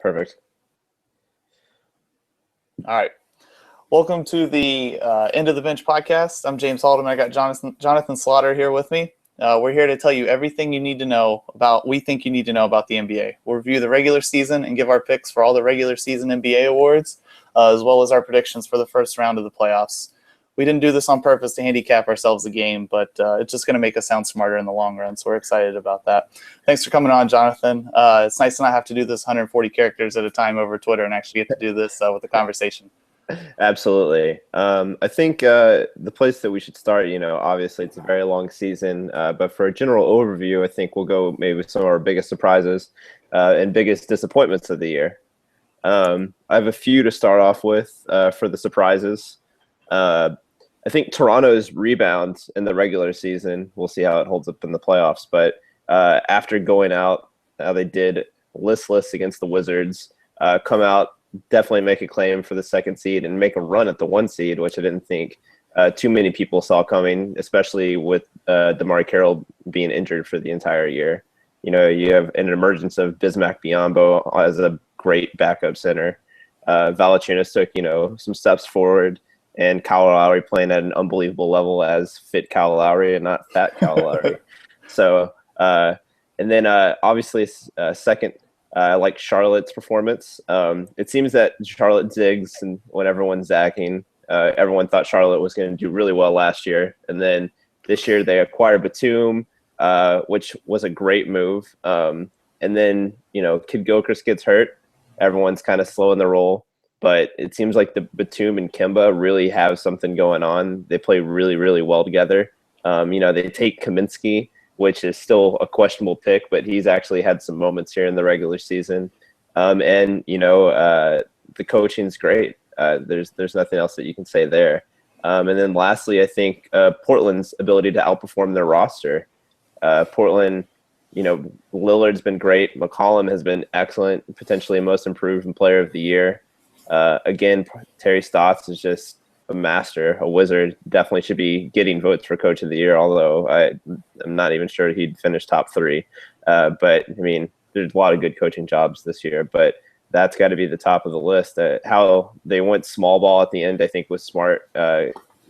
Perfect. All right. Welcome to the End of the Bench podcast. I'm James Haldeman. I got Jonathan Slaughter here with me. We're here to tell you everything you need to know we think you need to know about the NBA. We'll review the regular season and give our picks for all the regular season NBA awards, as well as our predictions for the first round of the playoffs. We didn't do this on purpose to handicap ourselves a game, but it's just going to make us sound smarter in the long run, so we're excited about that. Thanks for coming on, Jonathan. It's nice to not have to do this 140 characters at a time over Twitter and actually get to do this with a conversation. Absolutely. I think the place that we should start, obviously it's a very long season, but for a general overview, I think we'll go maybe with some of our biggest surprises and biggest disappointments of the year. I have a few to start off with for the surprises. I think Toronto's rebound in the regular season, we'll see how it holds up in the playoffs, but after going out, how they did listless against the Wizards, come out, definitely make a claim for the second seed and make a run at the 1 seed, which I didn't think too many people saw coming, especially with DeMar Carroll being injured for the entire year. You have an emergence of Bismack Biyombo as a great backup center. Valanciunas took, some steps forward, and Kyle Lowry playing at an unbelievable level as fit Kyle Lowry and not fat Kyle Lowry. So, and then obviously second, like Charlotte's performance. It seems that Charlotte zigs, and when everyone's zagging, everyone thought Charlotte was going to do really well last year. And then this year they acquired Batum, which was a great move. And then, Kid Gilchrist gets hurt. Everyone's kind of slow in the roll. But it seems like the Batum and Kemba really have something going on. They play really, really well together. They take Kaminsky, which is still a questionable pick, but he's actually had some moments here in the regular season. The coaching's great. There's nothing else that you can say there. And then lastly, I think Portland's ability to outperform their roster. Portland, Lillard's been great. McCollum has been excellent, potentially most improved player of the year. Again, Terry Stotts is just a master, a wizard. Definitely should be getting votes for Coach of the Year, although I'm not even sure he'd finish top 3. But, there's a lot of good coaching jobs this year, but that's got to be the top of the list. How they went small ball at the end, I think, was smart,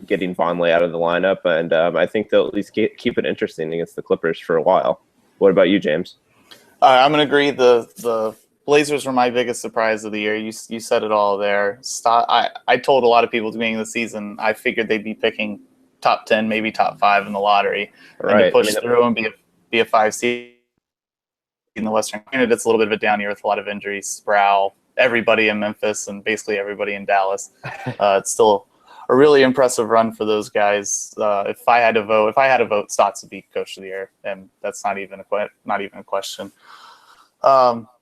getting Vonleh out of the lineup, and I think they'll at least keep it interesting against the Clippers for a while. What about you, James? I'm going to agree. The Blazers were my biggest surprise of the year. You said it all there. I told a lot of people at the beginning of the season I figured they'd be picking top 10, maybe top 5 in the lottery, and to push through and be a 5 seed in the Western. Granted, it's a little bit of a down year with a lot of injuries. Sproul, everybody in Memphis, and basically everybody in Dallas. It's still a really impressive run for those guys. If I had to vote, Stotts would be Coach of the Year, and that's not even a question.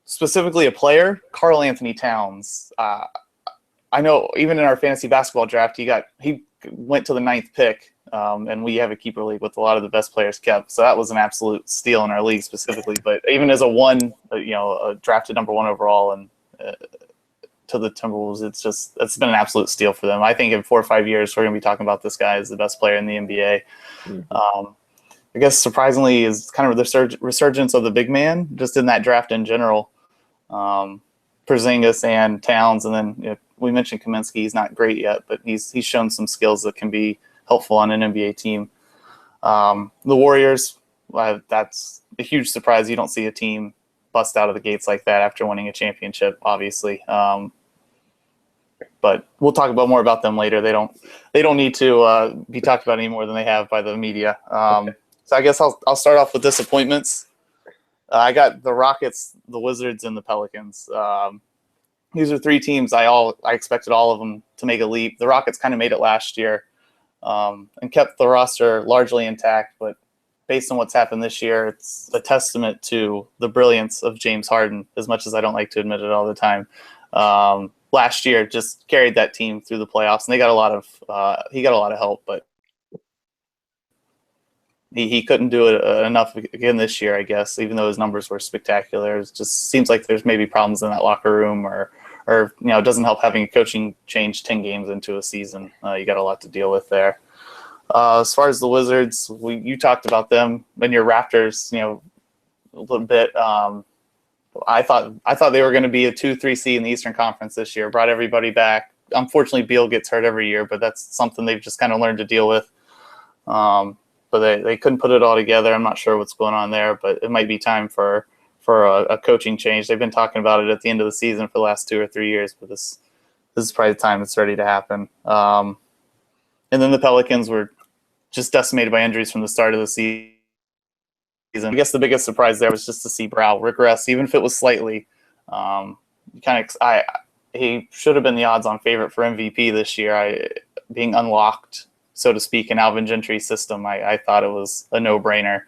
Specifically a player, Karl Anthony Towns. I know even in our fantasy basketball draft, he went to the 9th pick, and we have a keeper league with a lot of the best players kept. So that was an absolute steal in our league specifically. But even as a drafted number 1 overall and to the Timberwolves, it's been an absolute steal for them. I think in 4 or 5 years, we're going to be talking about this guy as the best player in the NBA. Mm-hmm. I guess surprisingly is kind of the resurgence of the big man just in that draft in general. Porzingis and Towns, and then we mentioned Kaminsky. He's not great yet, but he's shown some skills that can be helpful on an NBA team. The Warriors, that's a huge surprise. You don't see a team bust out of the gates like that after winning a championship, obviously. But we'll talk more about them later. They don't need to be talked about any more than they have by the media. So I guess I'll start off with disappointments. I got the Rockets, the Wizards, and the Pelicans. These are 3 teams I expected all of them to make a leap. The Rockets kind of made it last year and kept the roster largely intact, but based on what's happened this year, it's a testament to the brilliance of James Harden, as much as I don't like to admit it all the time. Last year just carried that team through the playoffs, and they got he got a lot of help, but he couldn't do it enough again this year, I guess, even though his numbers were spectacular. It just seems like there's maybe problems in that locker room or it doesn't help having a coaching change 10 games into a season. You got a lot to deal with there. As far as the Wizards, you talked about them and your Raptors, a little bit. I thought they were going to be a 2-3 seed in the Eastern Conference this year. Brought everybody back. Unfortunately, Beal gets hurt every year, but that's something they've just kind of learned to deal with. But they couldn't put it all together. I'm not sure what's going on there, but it might be time for a coaching change. They've been talking about it at the end of the season for the last 2 or 3 years, but this is probably the time it's ready to happen. And then the Pelicans were just decimated by injuries from the start of the season. I guess the biggest surprise there was just to see Brow regress, even if it was slightly. He should have been the odds-on favorite for MVP this year. Being unlocked, so to speak, in Alvin Gentry's system, I thought it was a no-brainer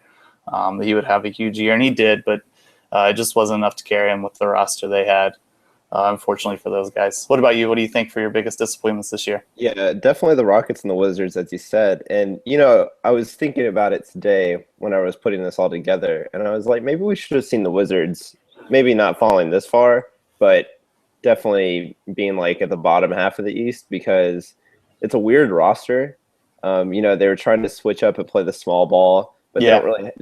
that he would have a huge year, and he did, but it just wasn't enough to carry him with the roster they had, unfortunately for those guys. What about you? What do you think for your biggest disappointments this year? Yeah, definitely the Rockets and the Wizards, as you said. And, I was thinking about it today when I was putting this all together, and I was like, maybe we should have seen the Wizards, maybe not falling this far, but definitely being like at the bottom half of the East, because it's a weird roster. They were trying to switch up and play the small ball, but they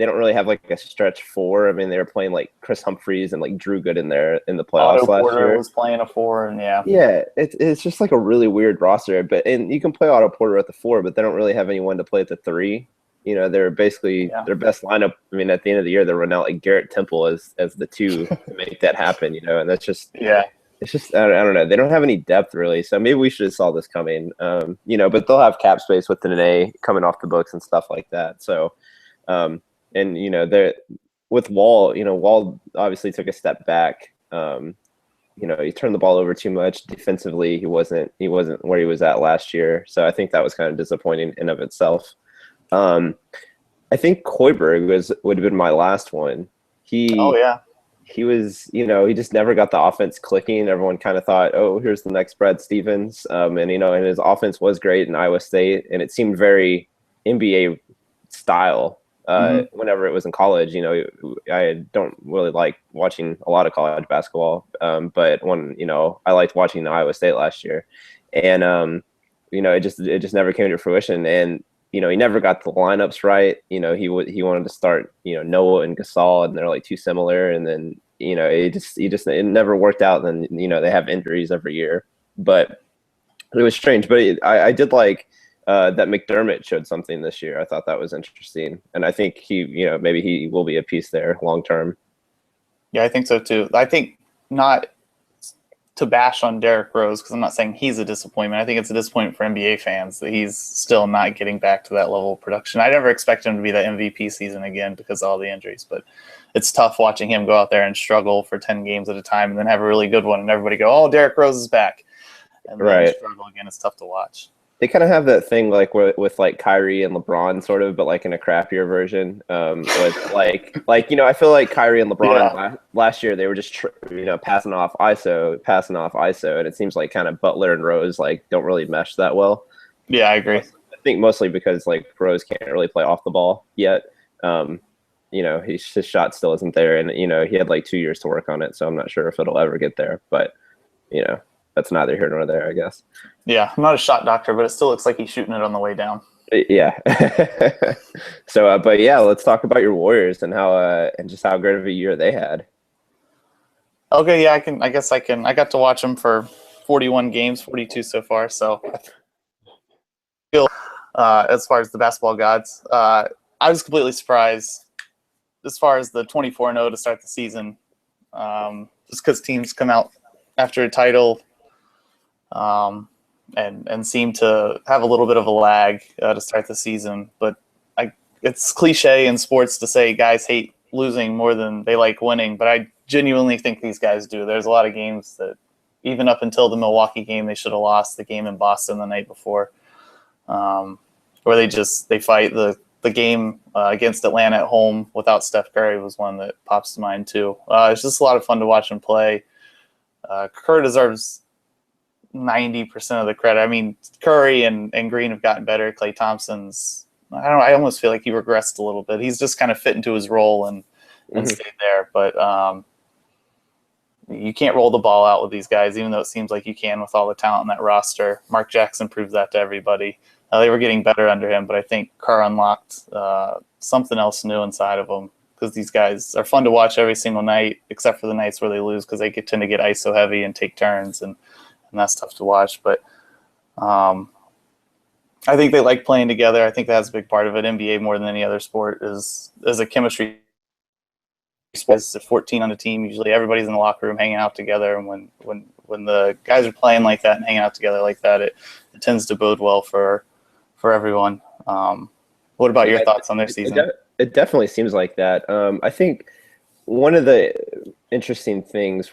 don't really have like a stretch four. I mean, they were playing like Chris Humphries and like Drew Gooden there in the playoffs Otto last Porter year. was playing a 4, and it's just like a really weird roster. And you can play Otto Porter at the 4, but they don't really have anyone to play at the 3. They're basically their best lineup. I mean, at the end of the year, they run out like Garrett Temple as the 2 to make that happen. And that's just It's just I don't know. They don't have any depth really, so maybe we should have saw this coming. But they'll have cap space with Nene coming off the books and stuff like that. So, they're with Wall. Wall obviously took a step back. He turned the ball over too much defensively. He wasn't where he was at last year. So I think that was kind of disappointing in of itself. I think Hoiberg would have been my last one. He was, he just never got the offense clicking. Everyone kind of thought, oh, here's the next Brad Stevens. And his offense was great in Iowa State, and it seemed very NBA style whenever it was in college. I don't really like watching a lot of college basketball, but when, I liked watching Iowa State last year. And, it just never came to fruition. And, he never got the lineups right. He wanted to start, Noah and Gasol, and they're like too similar. And then, it never worked out. Then, they have injuries every year, but it was strange. But I did like that McDermott showed something this year. I thought that was interesting. And I think maybe he will be a piece there long term. Yeah, I think so too. I think not to bash on Derrick Rose, because I'm not saying he's a disappointment. I think it's a disappointment for NBA fans that he's still not getting back to that level of production. I never expected him to be that MVP season again because of all the injuries, but it's tough watching him go out there and struggle for 10 games at a time and then have a really good one and everybody go, oh, Derrick Rose is back. And then struggle again. It's tough to watch. They kind of have that thing like with like Kyrie and LeBron sort of, but like in a crappier version. With I feel like Kyrie and LeBron last year, they were just passing off ISO, and it seems like kind of Butler and Rose like don't really mesh that well. Yeah, I agree. I think mostly because like Rose can't really play off the ball yet. His shot still isn't there, and he had like 2 years to work on it, so I'm not sure if it'll ever get there. But that's neither here nor there, I guess. Yeah, I'm not a shot doctor, but it still looks like he's shooting it on the way down. Yeah. So, but yeah, let's talk about your Warriors and just how great of a year they had. Okay, yeah, I guess I got to watch them for 41 games, 42 so far. So I feel as far as the basketball gods, I was completely surprised as far as the 24-0 to start the season, just because teams come out after a title and seem to have a little bit of a lag to start the season. But it's cliche in sports to say guys hate losing more than they like winning, but I genuinely think these guys do. There's a lot of games that even up until the Milwaukee game, they should have lost. The game in Boston the night before, where they fight. The game against Atlanta at home without Steph Curry was one that pops to mind too. It's just a lot of fun to watch him play. Kerr deserves 90% of the credit. I mean, Curry and Green have gotten better. Klay Thompson's, I almost feel like he regressed a little bit. He's just kind of fit into his role and stayed there. But you can't roll the ball out with these guys, even though it seems like you can with all the talent in that roster. Mark Jackson proves that to everybody. They were getting better under him, but I think Kerr unlocked something else new inside of him because these guys are fun to watch every single night, except for the nights where they lose because they tend to get ISO heavy and take turns, and that's tough to watch. But I think they like playing together. I think that's a big part of it. NBA more than any other sport is a chemistry sport. It's 14 on a team. Usually everybody's in the locker room hanging out together. And when the guys are playing like that and hanging out together like that, it tends to bode well for everyone. What about your thoughts on their season? It definitely seems like that. I think one of the interesting things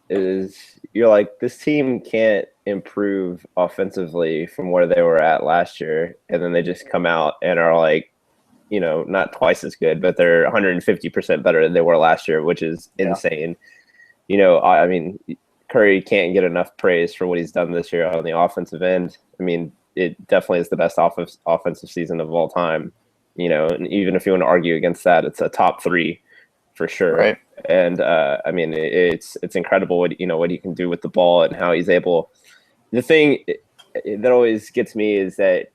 is you're like, this team can't improve offensively from where they were at last year, and then they just come out and are like, not twice as good, but they're 150% better than they were last year, which is insane. I mean, Curry can't get enough praise for what he's done this year on the offensive end. I mean, it definitely is the best offensive season of all time. And even if you want to argue against that, it's a top 3 for sure. Right. And I mean, it's incredible what he can do with the ball and how he's able. The thing that always gets me is that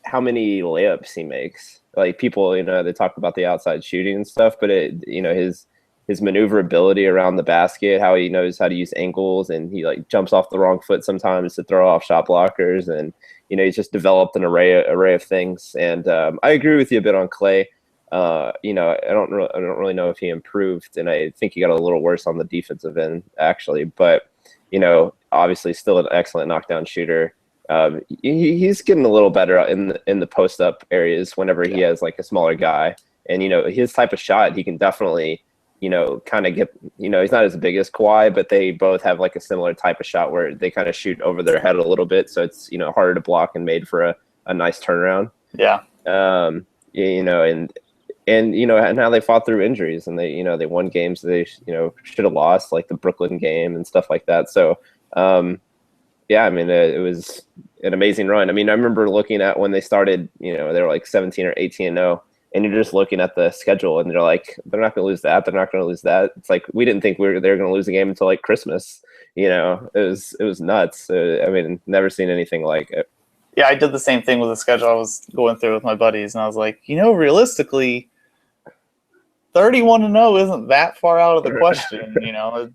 how many layups he makes. Like, people, they talk about the outside shooting and stuff, but his maneuverability around the basket, how he knows how to use angles, and he like jumps off the wrong foot sometimes to throw off shot blockers, and he's just developed an array of things. And I agree with you a bit on Clay. I don't really know if he improved, and I think he got a little worse on the defensive end actually. But obviously still an excellent knockdown shooter. He's getting a little better in the post up areas whenever he has like a smaller guy, and his type of shot, he can definitely kind of get, he's not as big as Kawhi, but they both have like a similar type of shot where they kind of shoot over their head a little bit, so it's harder to block and made for a nice turnaround. Yeah. And how they fought through injuries, and they won games they should have lost, like the Brooklyn game and stuff like that. So I mean, it was an amazing run. I mean, I remember looking at when they started, they were like 17 or 18-0, and you're just looking at the schedule and they're like, they're not going to lose that. They're not going to lose that. It's like, we didn't think they were going to lose a game until like Christmas. It was nuts. I mean, never seen anything like it. Yeah, I did the same thing with the schedule I was going through with my buddies, and I was like, realistically, 31-0 isn't that far out of the question.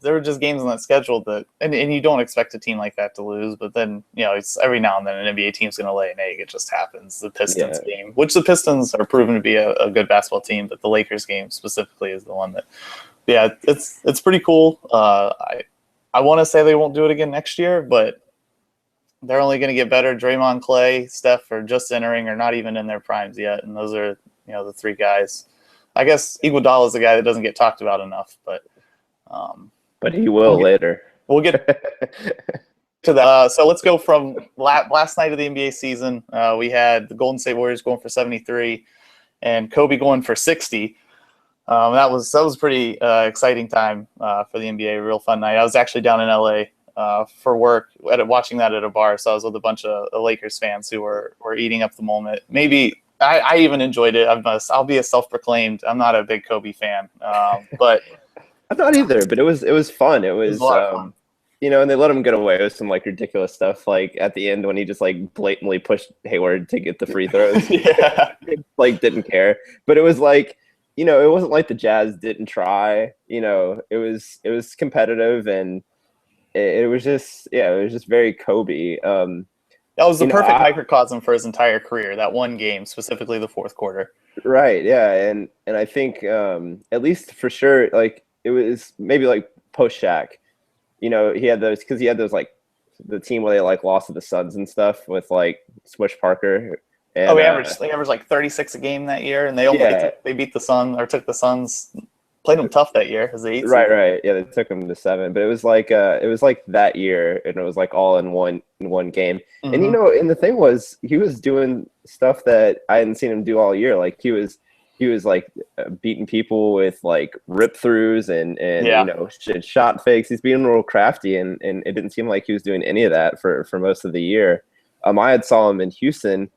There were just games on that schedule that, and you don't expect a team like that to lose, but then, it's every now and then an NBA team's going to lay an egg. It just happens. The Pistons game, which the Pistons are proven to be a good basketball team, but the Lakers game specifically is the one that, it's pretty cool. I want to say they won't do it again next year, but they're only going to get better. Draymond, Clay, Steph are just entering or not even in their primes yet, and those are, the 3 guys. I guess Iguodala is the guy that doesn't get talked about enough, but he will later. We'll get to that. So let's go from last night of the NBA season. We had the Golden State Warriors going for 73 and Kobe going for 60. That was pretty exciting time for the NBA. Real fun night. I was actually down in LA for work watching that at a bar. So I was with a bunch of Lakers fans who were eating up the moment. Maybe I even enjoyed it. I'll be a self-proclaimed. I'm not a big Kobe fan, but I'm not either. But it was fun. It was a lot of fun. And they let him get away with some like ridiculous stuff, like at the end when he just like blatantly pushed Hayward to get the free throws. Like didn't care. But it was like, it wasn't like the Jazz didn't try. It was competitive, and it was just very Kobe. That was the perfect microcosm for his entire career, that one game, specifically the fourth quarter. Right, yeah. And I think at least for sure, like it was maybe like post-Shaq, he had those, because he had those like the team where they like lost to the Suns and stuff with like Swish Parker. And, they averaged like 36 a game that year, and they beat the Suns, or took the Suns. Played them tough that year as the 8th. Right. Yeah, they took them to 7, but it was like that year, and it was like all in one game. Mm-hmm. And and the thing was, he was doing stuff that I hadn't seen him do all year. Like he was like beating people with like rip throughs and shot fakes. He's being a little crafty, and it didn't seem like he was doing any of that for most of the year. I had saw him in Houston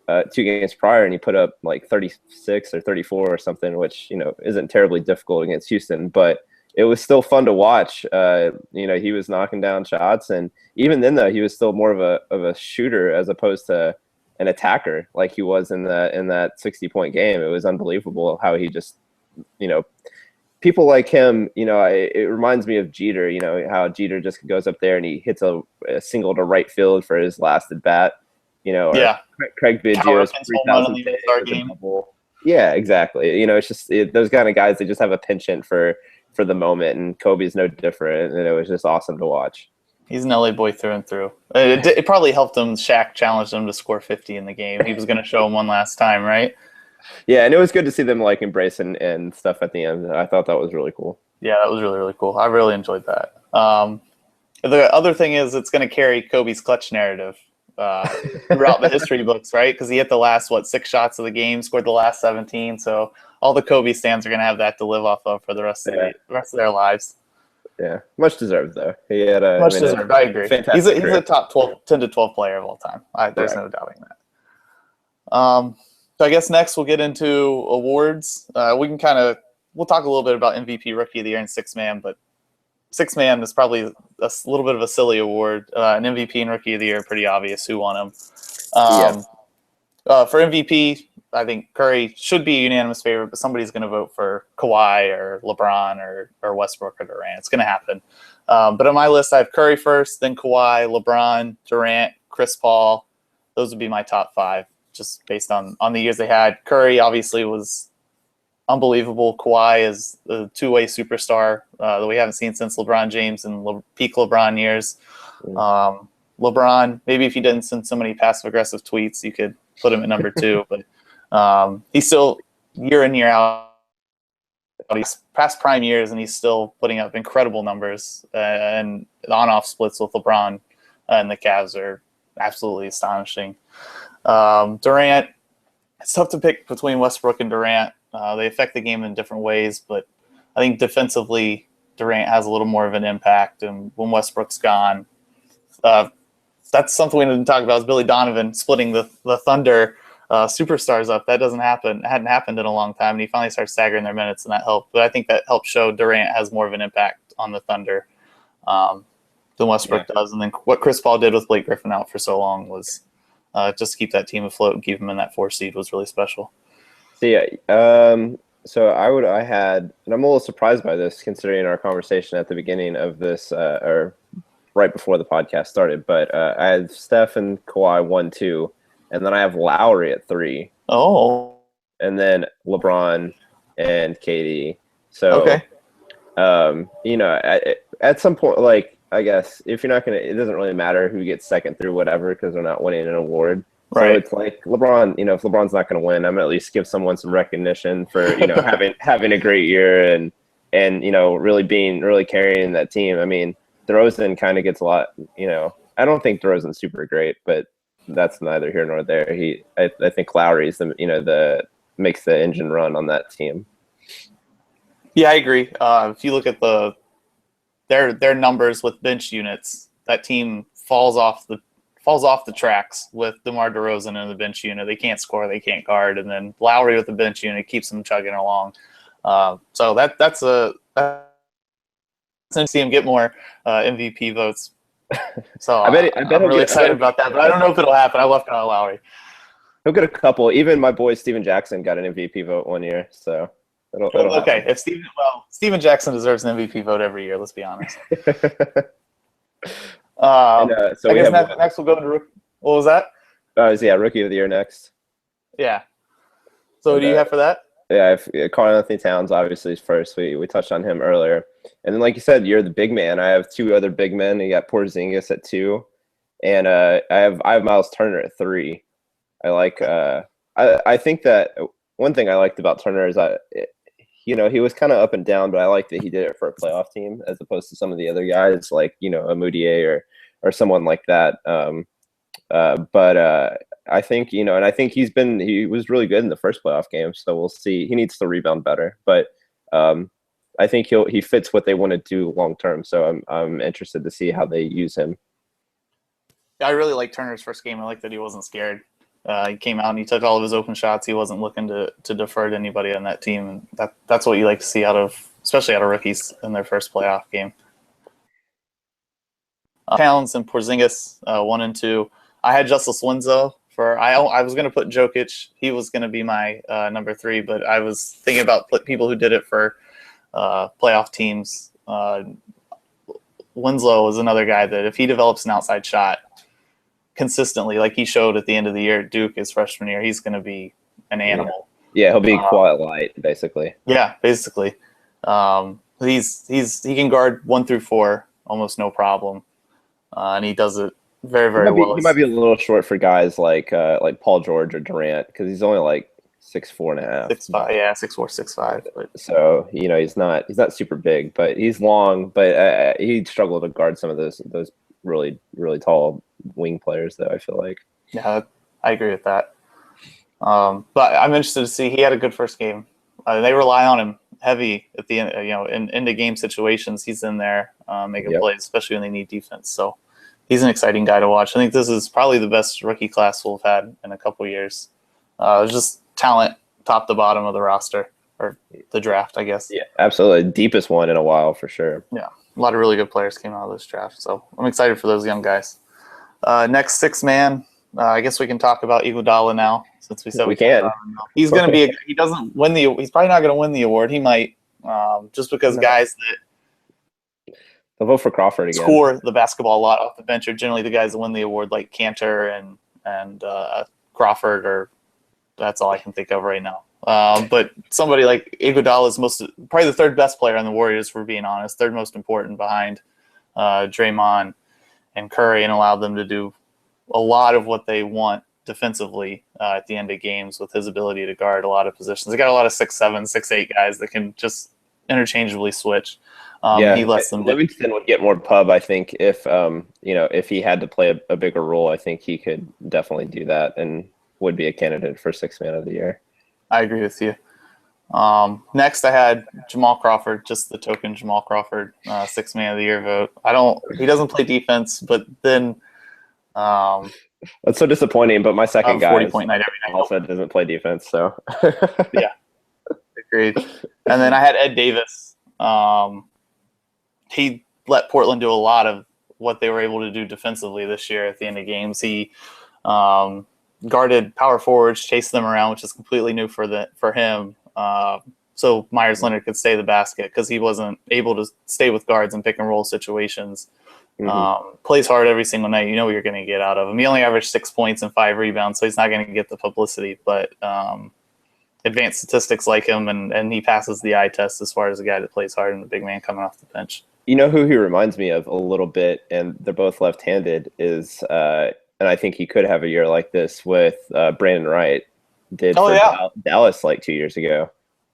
2 games prior, and he put up like 36 or 34 or something, which isn't terribly difficult against Houston, but it was still fun to watch. He was knocking down shots, and even then though, he was still more of a shooter as opposed to an attacker like he was in that 60-point game. It was unbelievable how he just you know, people like him, it reminds me of Jeter, how Jeter just goes up there and he hits a single to right field for his last at bat, or Yeah. Craig Cal Biggio's Ripken's home run 3,000 in the All-Star with a game. double. Yeah, exactly. It's just those kind of guys that just have a penchant for the moment, and Kobe's no different, and it was just awesome to watch. He's an LA boy through and through. It probably helped him. Shaq challenged him to score 50 in the game. He was going to show him one last time, right? Yeah, and it was good to see them like embrace and stuff at the end. I thought that was really cool. Yeah, that was really, really cool. I really enjoyed that. The other thing is it's going to carry Kobe's clutch narrative throughout the history books, right? Because he hit the last, 6 shots of the game, scored the last 17. So all the Kobe stands are going to have that to live off of for the rest of their lives. Yeah, much deserved though. He had much deserved. I agree. He's a top 10 to 12 player of all time. There's no doubting that. So I guess next we'll get into awards. We'll talk a little bit about MVP, Rookie of the Year, and Sixth Man, but Sixth Man is probably a little bit of a silly award. An MVP and Rookie of the Year are pretty obvious who won them. For MVP, I think Curry should be a unanimous favorite, but somebody's going to vote for Kawhi or LeBron or Westbrook or Durant. It's going to happen. But on my list, I have Curry first, then Kawhi, LeBron, Durant, Chris Paul. Those would be my top 5, just based on the years they had. Curry obviously was unbelievable. Kawhi is the two-way superstar that we haven't seen since LeBron James and peak LeBron years. LeBron, maybe if he didn't send so many passive-aggressive tweets, you could put him at number 2. But he's still, year in, year out, he's past prime years, and he's still putting up incredible numbers. And the on-off splits with LeBron and the Cavs are absolutely astonishing. Durant, it's tough to pick between Westbrook and Durant. They affect the game in different ways, but I think defensively, Durant has a little more of an impact. And when Westbrook's gone, that's something we didn't talk about, is Billy Donovan splitting the Thunder superstars up. That hadn't happened in a long time, and he finally started staggering their minutes, and that helped. But I think that helped show Durant has more of an impact on the Thunder than Westbrook does. And then what Chris Paul did with Blake Griffin out for so long was just to keep that team afloat and keep them in that 4 seed was really special. So I had, and I'm a little surprised by this considering our conversation at the beginning of this, or right before the podcast started, but I had Steph and Kawhi 1, 2, and then I have Lowry at 3. Oh. And then LeBron and KD. So, okay. At some point, like, I guess if you're not going to, it doesn't really matter who gets second through whatever, because they're not winning an award. Right. So it's like LeBron, if LeBron's not going to win, I'm going to at least give someone some recognition for, having a great year and really carrying that team. I mean, DeRozan kind of gets a lot, I don't think DeRozan's super great, but that's neither here nor there. I think Lowry's the makes the engine run on that team. Yeah, I agree. If you look at their numbers with bench units, that team falls off the tracks with DeMar DeRozan in the bench unit. They can't score, they can't guard, and then Lowry with the bench unit keeps them chugging along. So that's to see him get more MVP votes. So I'm really excited about that, but I don't know if it'll happen. I love Kyle Lowry. He'll get a couple. Even my boy Steven Jackson got an MVP vote one year, so it'll okay. happen. If Steven Jackson deserves an MVP vote every year. Let's be honest. So I guess next we'll go into rookie. What was that? Rookie of the Year next. Yeah. So what do you have for that? Yeah, Karl-Anthony Towns obviously is first. We touched on him earlier, and then like you said, you're the big man. I have 2 other big men. You got Porzingis at 2, and I have Miles Turner at 3. I like. I think that one thing I liked about Turner is he was kind of up and down, but I like that he did it for a playoff team as opposed to some of the other guys like a Moutier or someone like that. But I think and I think he was really good in the first playoff game. So we'll see. He needs to rebound better, but I think he fits what they want to do long term. So I'm interested to see how they use him. I really like Turner's first game. I like that he wasn't scared. He came out and he took all of his open shots. He wasn't looking to defer to anybody on that team, and that's what you like to see especially out of rookies in their first playoff game. Towns and Porzingis 1 and 2. I had Justice Winslow I was going to put Jokic. He was going to be my number 3, but I was thinking about people who did it for playoff teams. Winslow is another guy that if he develops an outside shot consistently, like he showed at the end of the year at Duke his freshman year, he's going to be an animal. Yeah, he'll be quiet light, basically. Yeah, basically. He can guard 1 through 4 almost no problem, and he does it very, very well. He might be a little short for guys like Paul George or Durant because he's only like 6'4.5". 6'5", yeah, 6'4", 6'5". But so he's not super big, but he's long. But he struggled to guard some of those really, really tall wing players, though. I feel like. Yeah, I agree with that. But I'm interested to see. He had a good first game. They rely on him heavy at the end. In into game situations, he's in there making plays, especially when they need defense. So he's an exciting guy to watch. I think this is probably the best rookie class we've had in a couple years. There's just talent top to bottom of the roster or the draft, I guess. Yeah, absolutely, deepest one in a while for sure. Yeah, a lot of really good players came out of this draft, so I'm excited for those young guys. Next 6-man. I guess we can talk about Iguodala now, since we said we can. He's going to be. He doesn't win the. He's probably not going to win the award. He might, just because guys that I'll vote for Crawford again. Score the basketball a lot off the bench are generally the guys that win the award, like Cantor and Crawford, or that's all I can think of right now. But somebody like Iguodala is probably the 3rd best player on the Warriors, for being honest, 3rd most important behind Draymond and Curry, and allowed them to do a lot of what they want defensively at the end of games with his ability to guard a lot of positions. They got a lot of 6'7", 6'8" guys that can just interchangeably switch. He lets them. Livingston would get more pub, I think, if if he had to play a bigger role. I think he could definitely do that and would be a candidate for 6-man of the year. I agree with you. Next, I had Jamal Crawford, just the token Jamal Crawford 6-man of the year vote. He doesn't play defense, but then that's so disappointing. But my second guy 40-point night every night also doesn't play defense, so yeah, agreed. And then I had Ed Davis. He let Portland do a lot of what they were able to do defensively this year at the end of games. He guarded power forwards, chased them around, which is completely new for him. So Myers Leonard could stay the basket because he wasn't able to stay with guards in pick and roll situations. Plays hard every single night. You know what you're going to get out of him. He only averaged 6 points and 5 rebounds, so he's not going to get the publicity. But advanced statistics like him, and he passes the eye test as far as a guy that plays hard and the big man coming off the bench. You know who he reminds me of a little bit, and they're both left-handed, is and I think he could have a year like this with Brandon Wright did Dallas like 2 years ago.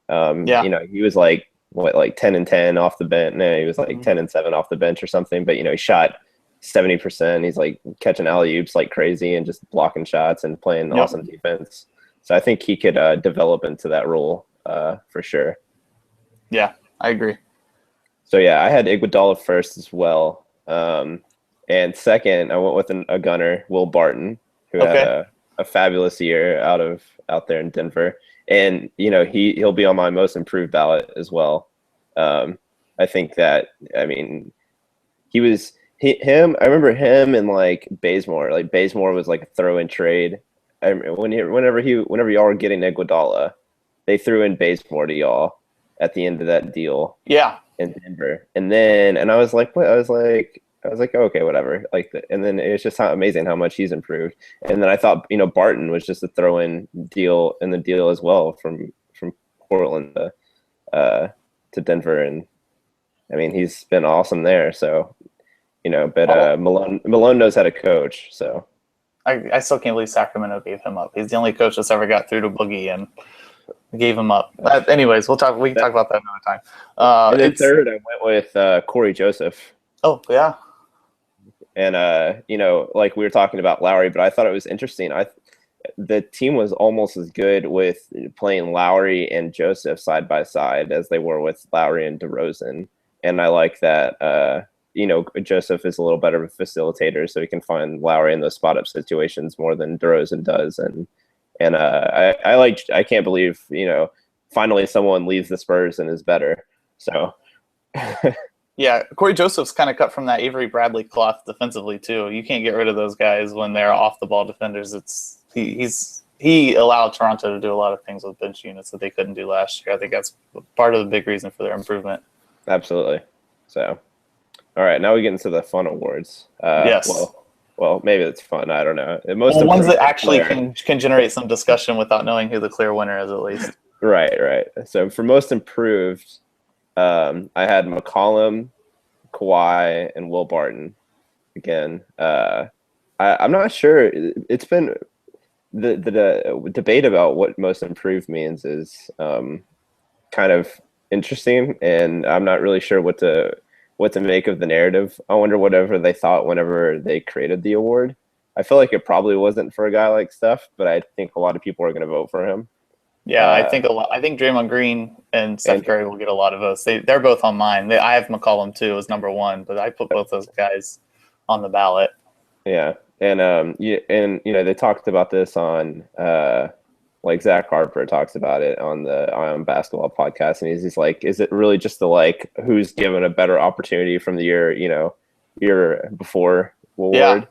He was like 10-10 off the bench. No, he was like 10-7 off the bench or something. But he shot 70%. He's like catching alley-oops like crazy and just blocking shots and playing awesome defense. So I think he could develop into that role for sure. Yeah, I agree. So yeah, I had Iguodala first as well. And second, I went with a gunner, Will Barton, who had a fabulous year out there in Denver. And he'll be on my most improved ballot as well. I think that he was him. I remember him and like Bazemore. Like Bazemore was like a throw-in trade. Whenever y'all were getting Iguodala, they threw in Bazemore to y'all at the end of that deal. Yeah, in Denver, and I was like, what? I was like, okay, whatever. And then it was just amazing how much he's improved. And then I thought, Barton was just a throw-in deal in the deal as well from Portland to Denver, and he's been awesome there. So, but Malone knows how to coach. So I still can't believe Sacramento gave him up. He's the only coach that's ever got through to Boogie and gave him up. Anyways, we can talk about that another time. And then third, I went with Corey Joseph. Oh yeah. And like we were talking about Lowry, but I thought it was interesting. The team was almost as good with playing Lowry and Joseph side by side as they were with Lowry and DeRozan. And I like that. Joseph is a little better of a facilitator, so he can find Lowry in those spot up situations more than DeRozan does. And I can't believe finally someone leaves the Spurs and is better. So. Yeah, Corey Joseph's kind of cut from that Avery Bradley cloth defensively too. You can't get rid of those guys when they're off the ball defenders. It's he allowed Toronto to do a lot of things with bench units that they couldn't do last year. I think that's part of the big reason for their improvement. Absolutely. So, all right, now we get into the fun awards. Yes. Well, maybe it's fun. I don't know. Most ones that actually player. can generate some discussion without knowing who the clear winner is, at least. Right. So for most improved, I had McCollum, Kawhi, and Will Barton. Again, I'm not sure. It's been the debate about what most improved means is kind of interesting, and I'm not really sure what to make of the narrative. I wonder whatever they thought whenever they created the award. I feel like it probably wasn't for a guy like Steph, but I think a lot of people are going to vote for him. Yeah, I think Draymond Green and Steph Curry will get a lot of votes. They're both on mine. I have McCollum too as number one, but I put both those guys on the ballot. Yeah, and they talked about this on like Zach Harper talks about it on the Ion Basketball podcast, and he's just like, is it really just the like who's given a better opportunity from the year before award? Yeah.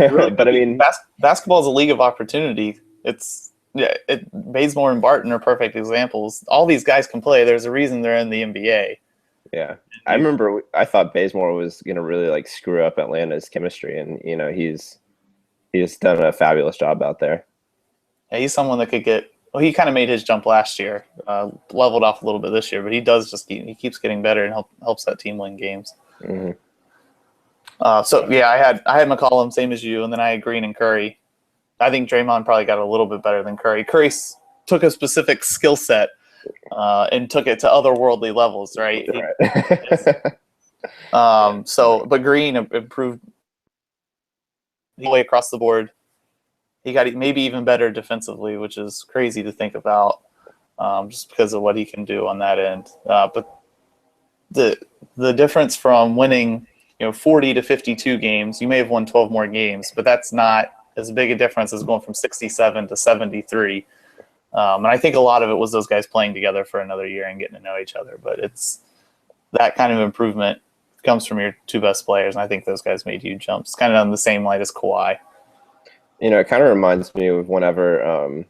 Really, but I mean, basketball is a league of opportunity. Bazemore and Barton are perfect examples. All these guys can play. There's a reason they're in the NBA. Yeah, I remember I thought Bazemore was going to really like screw up Atlanta's chemistry, and he's done a fabulous job out there. Yeah, he's someone that could get. Well, he kind of made his jump last year, leveled off a little bit this year, but he keeps getting better and helps that team win games. Mm-hmm. I had McCollum, same as you, and then I had Green and Curry. I think Draymond probably got a little bit better than Curry. Curry took a specific skill set and took it to otherworldly levels, right? But Green improved the way across the board. He got maybe even better defensively, which is crazy to think about, just because of what he can do on that end. But the difference from winning 40 to 52 games, you may have won 12 more games, but that's not as big a difference as going from 67 to 73. And I think a lot of it was those guys playing together for another year and getting to know each other. But it's that kind of improvement comes from your two best players, and I think those guys made huge jumps. Kind of on the same light as Kawhi. It kind of reminds me of whenever it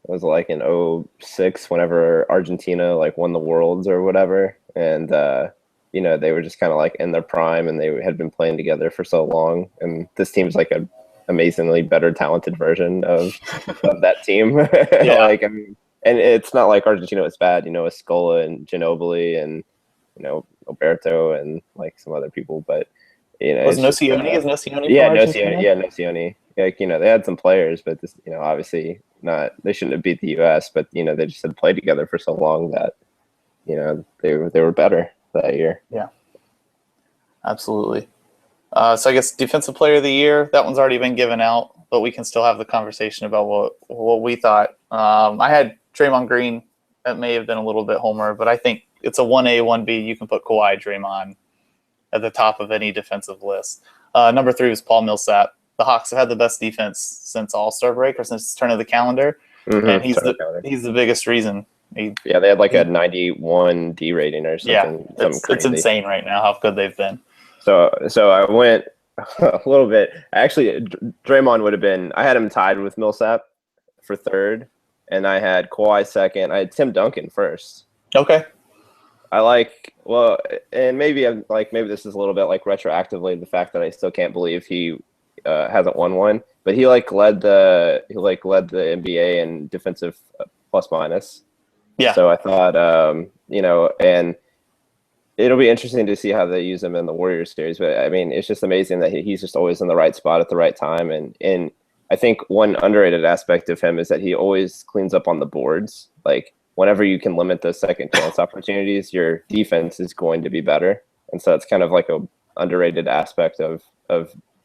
was like in 2006, whenever Argentina like won the Worlds or whatever, and they were just kind of like in their prime, and they had been playing together for so long, and this team's like a amazingly better talented version of that team. Yeah. And it's not like Argentina was bad, Escola and Ginobili and Alberto and like some other people, but was Nocioni? Is Nocioni? Yeah, Nocioni. Like they had some players, but this, obviously not. They shouldn't have beat the U.S., but they just had played together for so long that they were better that year. Yeah, absolutely. So I guess Defensive Player of the Year, that one's already been given out, but we can still have the conversation about what we thought. I had Draymond Green. That may have been a little bit homer, but I think it's a 1A, 1B. You can put Kawhi, Draymond at the top of any defensive list. Number 3 was Paul Millsap. The Hawks have had the best defense since All-Star break or since the turn of the calendar, and he's the biggest reason. They had like a 91 D rating or something. Yeah, it's insane right now how good they've been. So I went a little bit. Actually, Draymond would have been. I had him tied with Millsap for third, and I had Kawhi second. I had Tim Duncan first. Okay. And maybe this is a little bit like retroactively the fact that I still can't believe he hasn't won one, but he led the NBA in defensive plus minus. Yeah. So I thought, and it'll be interesting to see how they use him in the Warriors series. But I mean, it's just amazing that he's just always in the right spot at the right time. And I think one underrated aspect of him is that he always cleans up on the boards. Like whenever you can limit those second chance opportunities, your defense is going to be better. And so it's kind of like a underrated aspect of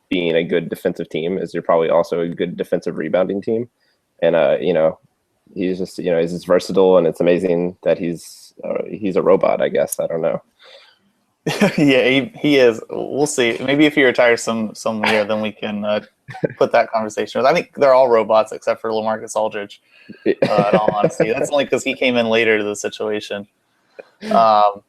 being a good defensive team is you're probably also a good defensive rebounding team. And, he's just, he's just versatile, and it's amazing that he's a robot, I guess. I don't know. Yeah, he is. We'll see. Maybe if he retires some year, then we can put that conversation. I think they're all robots except for LaMarcus Aldridge. In all honesty, that's only because he came in later to the situation. Tim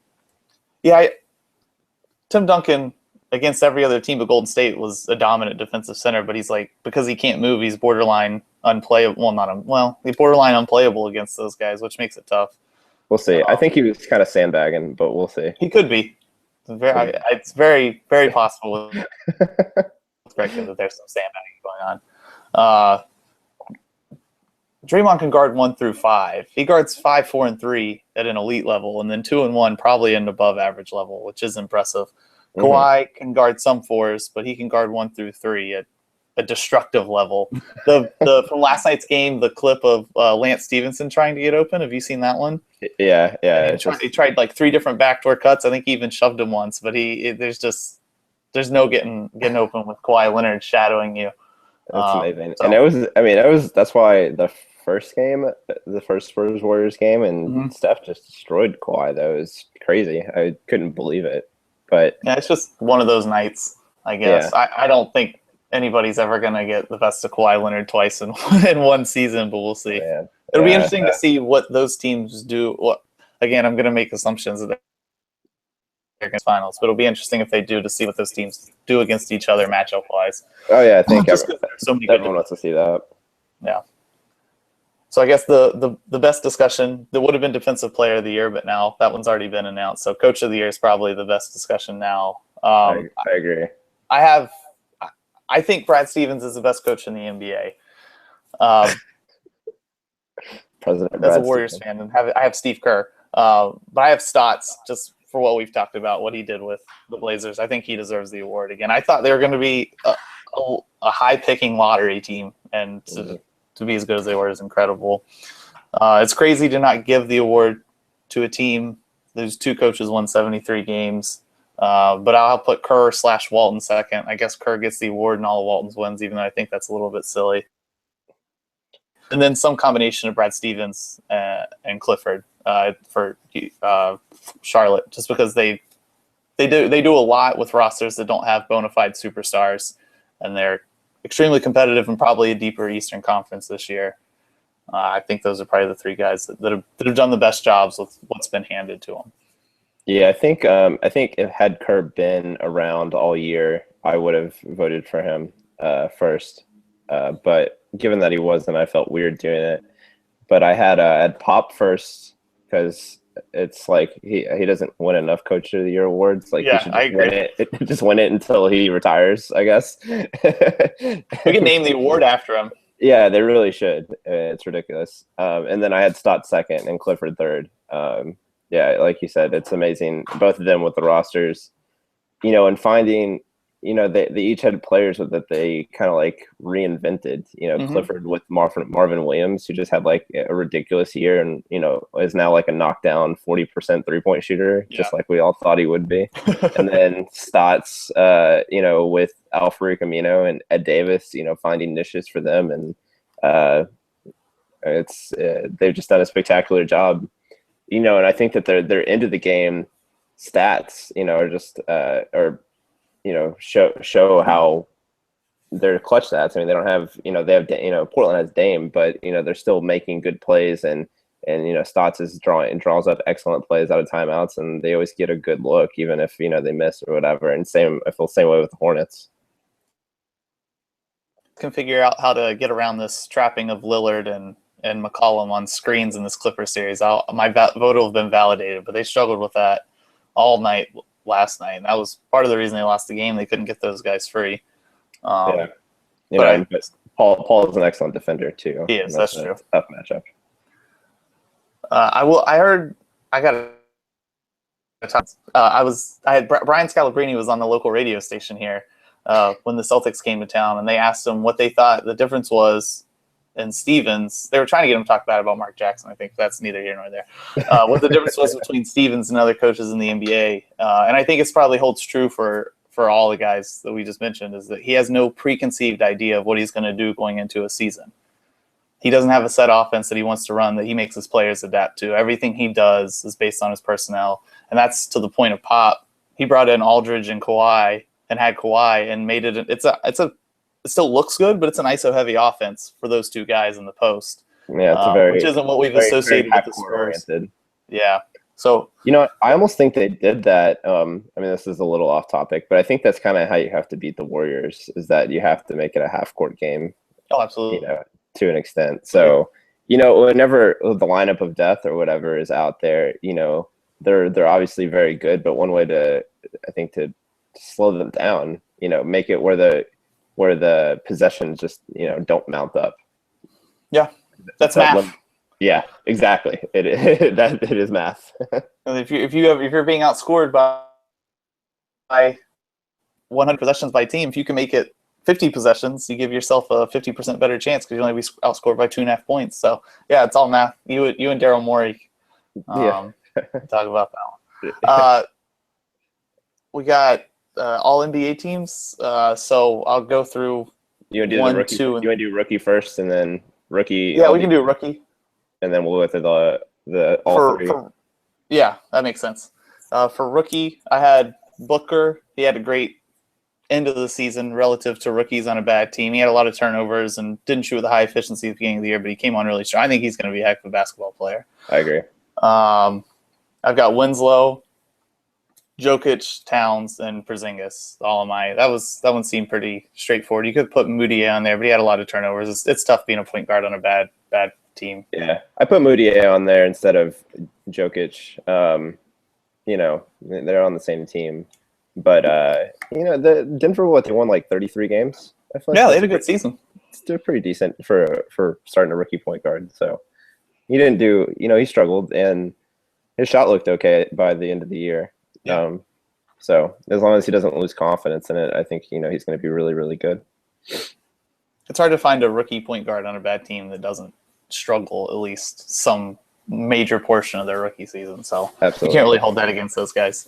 Duncan against every other team, but Golden State was a dominant defensive center. But he's like, because he can't move, he's borderline unplayable. He's borderline unplayable against those guys, which makes it tough. We'll see. I think he was kind of sandbagging, but we'll see. He could be. It's very, very possible that there's some sandbagging going on. Draymond can guard 1 through 5. He guards 5, 4, and 3 at an elite level, and then 2 and 1 probably an above average level, which is impressive. Kawhi can guard some 4s, but he can guard 1 through 3 at a destructive level. From last night's game, the clip of Lance Stevenson trying to get open. Have you seen that one? Yeah. He tried like 3 different backdoor cuts. I think he even shoved him once, but there's no getting open with Kawhi Leonard shadowing you. That's amazing. So, and that's why the first Spurs Warriors game, and Steph just destroyed Kawhi. That was crazy. I couldn't believe it. But yeah, it's just one of those nights, I guess. Yeah. I don't think anybody's ever going to get the best of Kawhi Leonard twice in one season, but we'll see. Yeah. It'll be interesting to see what those teams do. Again, I'm going to make assumptions that they're against finals, but it'll be interesting if they do, to see what those teams do against each other matchup-wise. Oh, yeah, I think everyone wants to see that. Yeah. So I guess the best discussion, that would have been Defensive Player of the Year, but now that one's already been announced. So Coach of the Year is probably the best discussion now. I agree. I think Brad Stevens is the best coach in the NBA. President as a Warriors fan, and I have Steve Kerr, but I have Stotts just for what we've talked about, what he did with the Blazers. I think he deserves the award again. I thought they were going to be a high-picking lottery team, and to be as good as they were is incredible. It's crazy to not give the award to a team. There's 2 coaches won 73 games, but I'll put Kerr/Walton second. I guess Kerr gets the award and all of Walton's wins, even though I think that's a little bit silly. And then some combination of Brad Stevens and Clifford for Charlotte, just because they do a lot with rosters that don't have bona fide superstars, and they're extremely competitive and probably a deeper Eastern Conference this year. I think those are probably the 3 guys that have done the best jobs with what's been handed to them. Yeah, I think if had Kerr been around all year, I would have voted for him first. But given that he wasn't, I felt weird doing it. But I had Pop first, because it's like he doesn't win enough Coach of the Year awards. Like, yeah, he should I agree. Just win it until he retires, I guess. We can name the award after him. Yeah, they really should. It's ridiculous. And then I had Stott second and Clifford third. Yeah, like you said, it's amazing. Both of them with the rosters, and finding, they each had players that they kind of like reinvented. Clifford with Marvin Williams, who just had like a ridiculous year, and is now like a knockdown 40% 3-point shooter, just like we all thought he would be. And then Stotts, with Al-Farouq Amino and Ed Davis, finding niches for them, and they've just done a spectacular job. And I think that their end of the game stats, are just show how their clutch stats. I mean, they don't have, they have, Portland has Dame, but they're still making good plays, and Stotts draws up excellent plays out of timeouts, and they always get a good look, even if they miss or whatever. And I feel the same way with the Hornets. Can figure out how to get around this trapping of Lillard and McCollum on screens in this Clipper series. My vote will have been validated, but they struggled with that all night last night, and that was part of the reason they lost the game. They couldn't get those guys free. Paul is an excellent defender too. He is. That's true. Tough matchup. I had Brian Scalabrine was on the local radio station here when the Celtics came to town, and they asked him what they thought the difference was in Stevens. They were trying to get him to talk about Mark Jackson. I think that's neither here nor there. What the difference was between Stevens and other coaches in the NBA, and I think it's probably holds true for all the guys that we just mentioned, is that he has no preconceived idea of what he's going to do going into a season. He doesn't have a set offense that he wants to run that he makes his players adapt to. Everything he does is based on his personnel, and that's to the point of Pop. He brought in Aldridge and Kawhi and had Kawhi and made it. It still looks good, but it's an ISO-heavy offense for those 2 guys in the post. Yeah, it's which isn't what we've associated with the Spurs. Oriented. Yeah, So I almost think they did that. I mean, this is a little off topic, but I think that's kind of how you have to beat the Warriors, is that you have to make it a half court game, oh, absolutely. to an extent. So, whenever the lineup of death or whatever is out there, they're obviously very good, but one way I think to slow them down, make it where the possessions just, don't mount up. Yeah, that's math. Yeah, exactly. It is math. And if you're being outscored by 100 possessions by team, if you can make it 50 possessions, you give yourself a 50% better chance because you only be outscored by 2.5 points. So yeah, it's all math. You and Daryl Morey talk about that one. We got all NBA teams. So I'll go through. You want to do the rookie? You want to do rookie first, and then rookie? Yeah, we can do rookie, and then we'll go through the all three. Yeah, that makes sense. For rookie, I had Booker. He had a great end of the season relative to rookies on a bad team. He had a lot of turnovers and didn't shoot with a high efficiency at the beginning of the year, but he came on really strong. I think he's going to be a heck of a basketball player. I agree. I've got Winslow, Jokic, Towns, and Porzingis. That one seemed pretty straightforward. You could put Moutier on there, but he had a lot of turnovers. It's tough being a point guard on a bad team. Yeah, I put Moutier on there instead of Jokic. They're on the same team, but the Denver, they won like 33 games. I feel like they had a good season. It's pretty decent for starting a rookie point guard. So he didn't do, he struggled, and his shot looked okay by the end of the year. Yeah. So as long as he doesn't lose confidence in it, I think he's going to be really, really good. It's hard to find a rookie point guard on a bad team that doesn't struggle at least some major portion of their rookie season. So absolutely, you can't really hold that against those guys.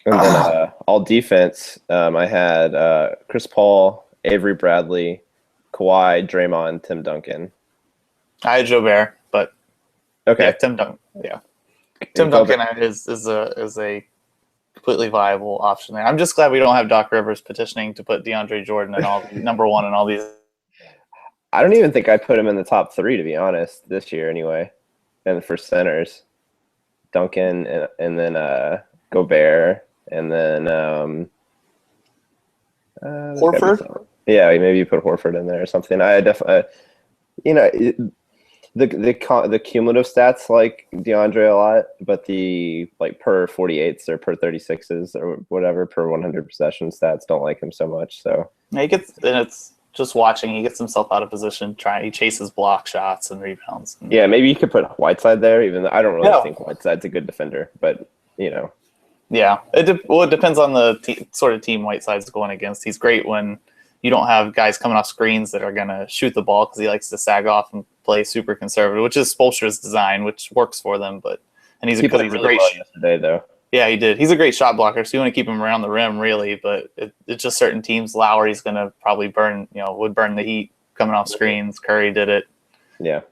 And then all defense, I had Chris Paul, Avery Bradley, Kawhi, Draymond, Tim Duncan. I had Gobert, but okay, yeah, Tim Duncan. Yeah, Tim Duncan is a completely viable option there. I'm just glad we don't have Doc Rivers petitioning to put DeAndre Jordan and all number one in all these. I don't even think I put him in the top 3, to be honest, this year anyway. And for centers, Duncan and then Gobert and then Horford. Yeah, maybe you put Horford in there or something. I definitely, the cumulative stats like DeAndre a lot, but the per 48s or per 36s or whatever per 100 possession stats don't like him so much. So yeah, it's just watching. He gets himself out of position. He chases block shots and rebounds. Yeah, maybe you could put Whiteside there, even though I don't really think Whiteside's a good defender, but Yeah, it depends on the sort of team Whiteside's going against. He's great when you don't have guys coming off screens that are going to shoot the ball because he likes to sag off and play super conservative, which is Spoelstra's design, which works for them. He's a great well yesterday, though. Yeah, he did. He's a great shot blocker, so you want to keep him around the rim, really. But it's just certain teams. Lowry's going to probably would burn the heat coming off screens. Curry did it. Yeah.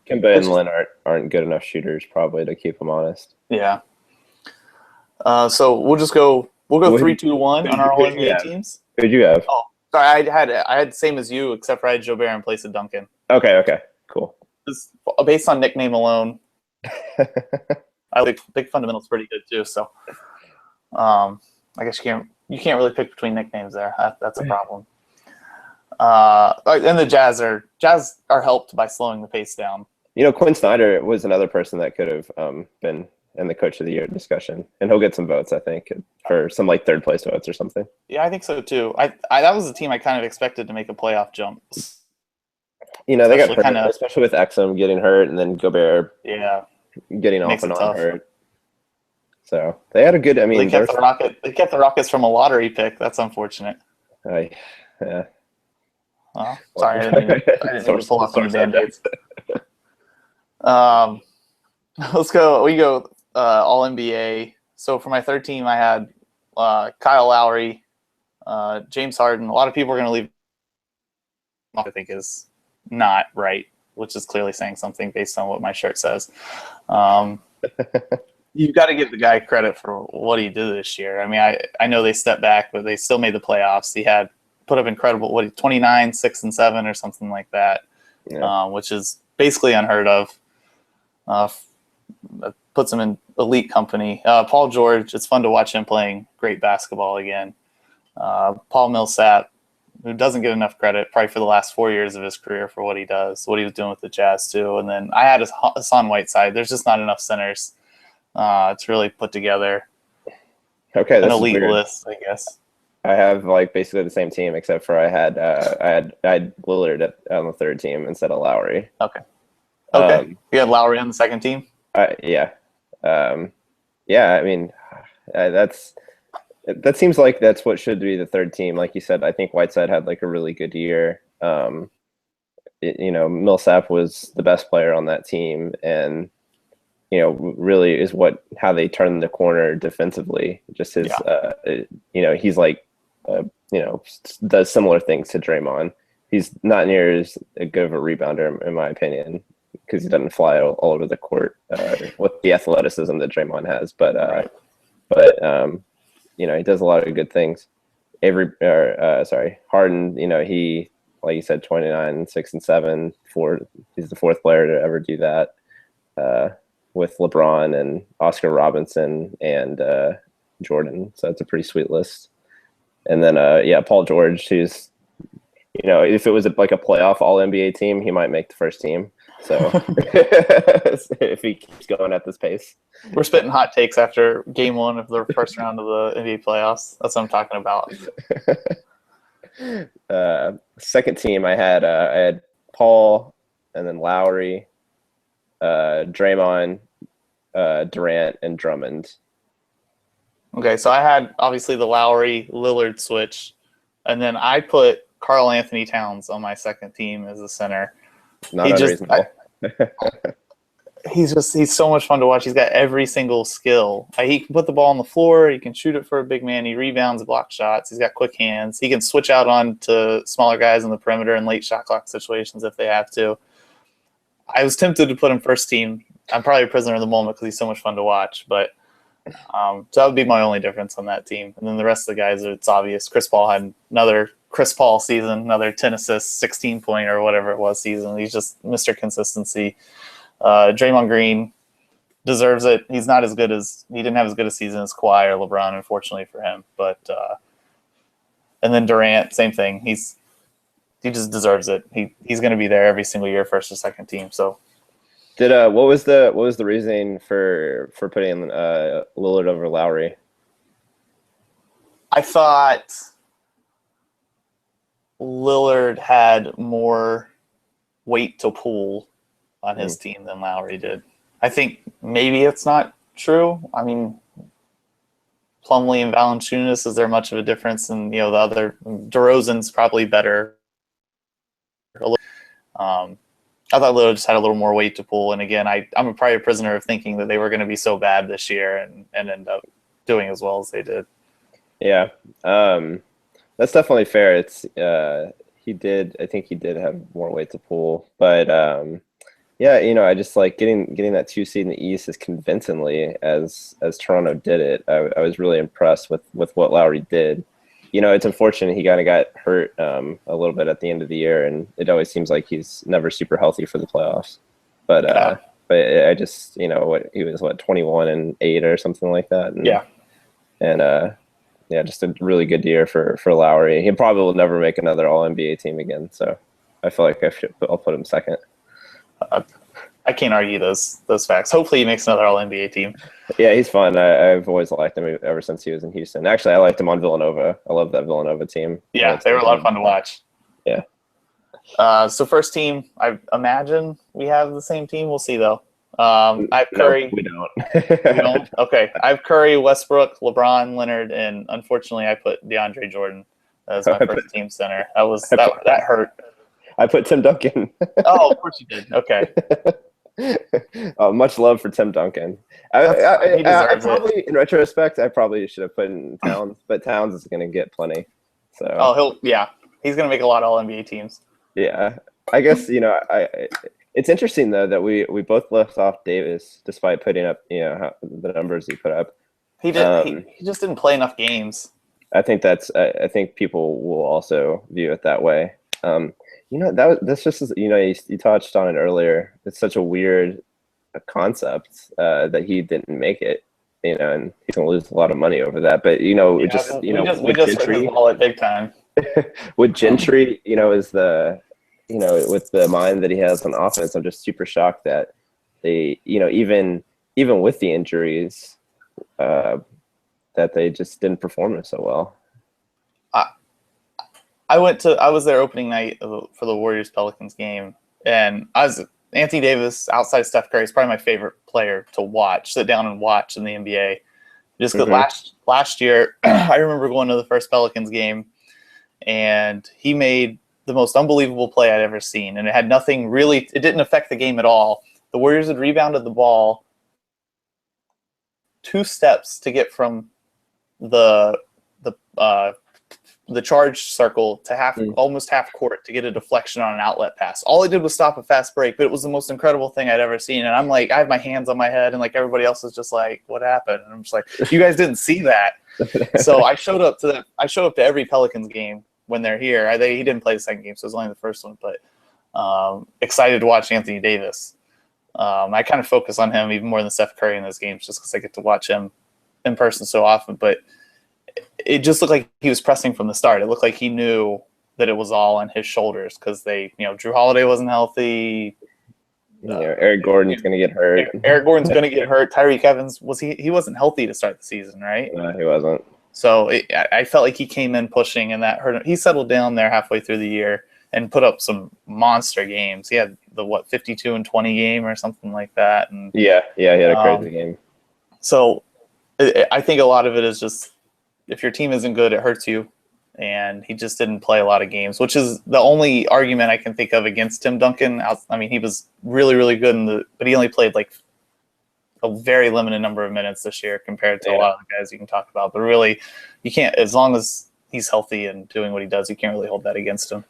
Kemba and Lin aren't good enough shooters probably to keep them honest. Yeah. So we'll go 3-2-1 on our all NBA teams. Who'd you have? Oh, sorry, I had the same as you, except for I had Gobert in place of Duncan. Okay, cool. Just based on nickname alone. I think Big Fundamental's pretty good too. So, I guess you can't really pick between nicknames there. That's a problem. And the Jazz are helped by slowing the pace down. Quinn Snyder was another person that could have been in the Coach of the Year discussion, and he'll get some votes, I think, for some third place votes or something. Yeah, I think so too. That was a team I kind of expected to make a playoff jump. They got hurt, especially with Exum getting hurt, and then Gobert. Yeah. Getting off and on hurt. So they had a good. I mean, they kept the Rockets from a lottery pick. That's unfortunate. Yeah. Well, sorry, I didn't mean to pull off any band-aids. Let's go. We go all NBA. So for my third team, I had Kyle Lowry, James Harden. A lot of people are going to leave. I think is not right, which is clearly saying something based on what my shirt says. You've got to give the guy credit for what he did this year. I mean, I know they stepped back, but they still made the playoffs. He had put up incredible, 29, 6, and 7 or something like that, which is basically unheard of. puts him in elite company. Paul George, it's fun to watch him playing great basketball again. Paul Millsap, who doesn't get enough credit, probably for the last 4 years of his career for what he does, what he was doing with the Jazz too. And then I had Hassan Whiteside. There's just not enough centers to really put together Okay, an elite list, I guess. I have like basically the same team, except for I had Lillard on the third team instead of Lowry. Okay. You had Lowry on the second team? Yeah. Yeah, I mean, that seems like that's what should be the third team. Like you said, I think Whiteside had like a really good year. Millsap was the best player on that team, and really is how they turn the corner defensively. Just his, he's like, does similar things to Draymond. He's not near as good of a rebounder, in my opinion, because he doesn't fly all over the court with the athleticism that Draymond has. But he does a lot of good things. Harden, he, like you said, 29, 6 and 7, 4. He's the fourth player to ever do that, with LeBron and Oscar Robinson and Jordan. So it's a pretty sweet list. And then, Paul George, who's, if it was like a playoff All NBA team, he might make the first team. So if he keeps going at this pace. We're spitting hot takes after game 1 of the first round of the NBA playoffs. That's what I'm talking about. Second team, I had Paul, and then Lowry, Draymond, Durant, and Drummond. Okay, so I had obviously the Lowry Lillard switch, and then I put Karl Anthony Towns on my second team as a center. Not unreasonable. He's so much fun to watch. He's got every single skill. He can put the ball on the floor. He can shoot it for a big man. He rebounds, block shots. He's got quick hands. He can switch out on to smaller guys in the perimeter in late shot clock situations if they have to. I was tempted to put him first team. I'm probably a prisoner of the moment because he's so much fun to watch. But so that would be my only difference on that team. And then the rest of the guys, it's obvious. Chris Paul had another Chris Paul season, another 10 assists, 16-point or whatever it was season. He's just Mr. Consistency. Draymond Green deserves it. He didn't have as good a season as Kawhi or LeBron, unfortunately for him. But and then Durant, same thing. He just deserves it. He's going to be there every single year, first or second team. So, what was the reasoning for putting Lillard over Lowry? I thought Lillard had more weight to pull on his team than Lowry did. I think maybe it's not true. I mean, Plumlee and Valanciunas, is there much of a difference? And the other DeRozan's probably better. I thought Lillard just had a little more weight to pull. And again, I'm probably a prisoner of thinking that they were going to be so bad this year and end up doing as well as they did. Yeah, that's definitely fair. It's I think he did have more weight to pull, but I just like getting that 2 seed in the East as convincingly as Toronto did it. I was really impressed with what Lowry did. It's unfortunate he kind of got hurt a little bit at the end of the year, and it always seems like he's never super healthy for the playoffs. But I just he was 21 and 8 or something like that. Just a really good year for Lowry. He probably will never make another All NBA team again. So I feel like I'll put him second. I can't argue those facts. Hopefully he makes another All NBA team. Yeah, he's fun. I've always liked him ever since he was in Houston. Actually, I liked him on Villanova. I love that Villanova team. Yeah, they were a lot of fun to watch. Yeah. So first team, I imagine we have the same team. We'll see though. I have Curry. No, we don't. We don't? Okay. I have Curry, Westbrook, LeBron, Leonard, and unfortunately I put DeAndre Jordan as my first team center. That hurt. I put Tim Duncan. Oh, of course you did. Okay. Much love for Tim Duncan. He deserves it. In retrospect, I probably should have put in Towns, but Towns is going to get plenty. So. He's going to make a lot of All NBA teams. Yeah, I guess it's interesting though that we both left off Davis despite putting up the numbers he put up. He did. He just didn't play enough games. I think I think people will also view it that way. That's just you touched on it earlier. It's such a weird a concept that he didn't make it. And he's gonna lose a lot of money over that. But Yeah, just we with just hurt his Gentry, wallet big time. with Gentry, is the with the mind that he has on offense. I'm just super shocked that they, even with the injuries, that they just didn't perform so well. I was there opening night for the Warriors Pelicans game, and Anthony Davis, outside Steph Curry, is probably my favorite player to watch, sit down and watch in the NBA. Just because last year, I remember going to the first Pelicans game, and he made the most unbelievable play I'd ever seen, and it had nothing really. It didn't affect the game at all. The Warriors had rebounded the ball 2 steps to get from the charge circle to almost half court to get a deflection on an outlet pass. All it did was stop a fast break, but it was the most incredible thing I'd ever seen. And I'm like, I have my hands on my head, and like everybody else is just like, what happened? And I'm just like, you guys didn't see that. So I showed up to every Pelicans game when they're here. He didn't play the second game, so it was only the first one, but excited to watch Anthony Davis. I kind of focus on him even more than Steph Curry in those games just because I get to watch him in person so often. But it just looked like he was pressing from the start. It looked like he knew that it was all on his shoulders because Drew Holiday wasn't healthy. Eric Gordon's going to get hurt. Eric Gordon's going to get hurt. Tyreek Evans, he wasn't healthy to start the season, right? No, he wasn't. So I felt like he came in pushing, and that hurt him. He settled down there halfway through the year and put up some monster games. He had the 52-20 game or something like that. And he had a crazy game. So I think a lot of it is just if your team isn't good, it hurts you. And he just didn't play a lot of games, which is the only argument I can think of against Tim Duncan. I mean, he was really, really good but he only played like a very limited number of minutes this year compared to a lot of the guys you can talk about. But really, you can't, as long as he's healthy and doing what he does, you can't really hold that against him.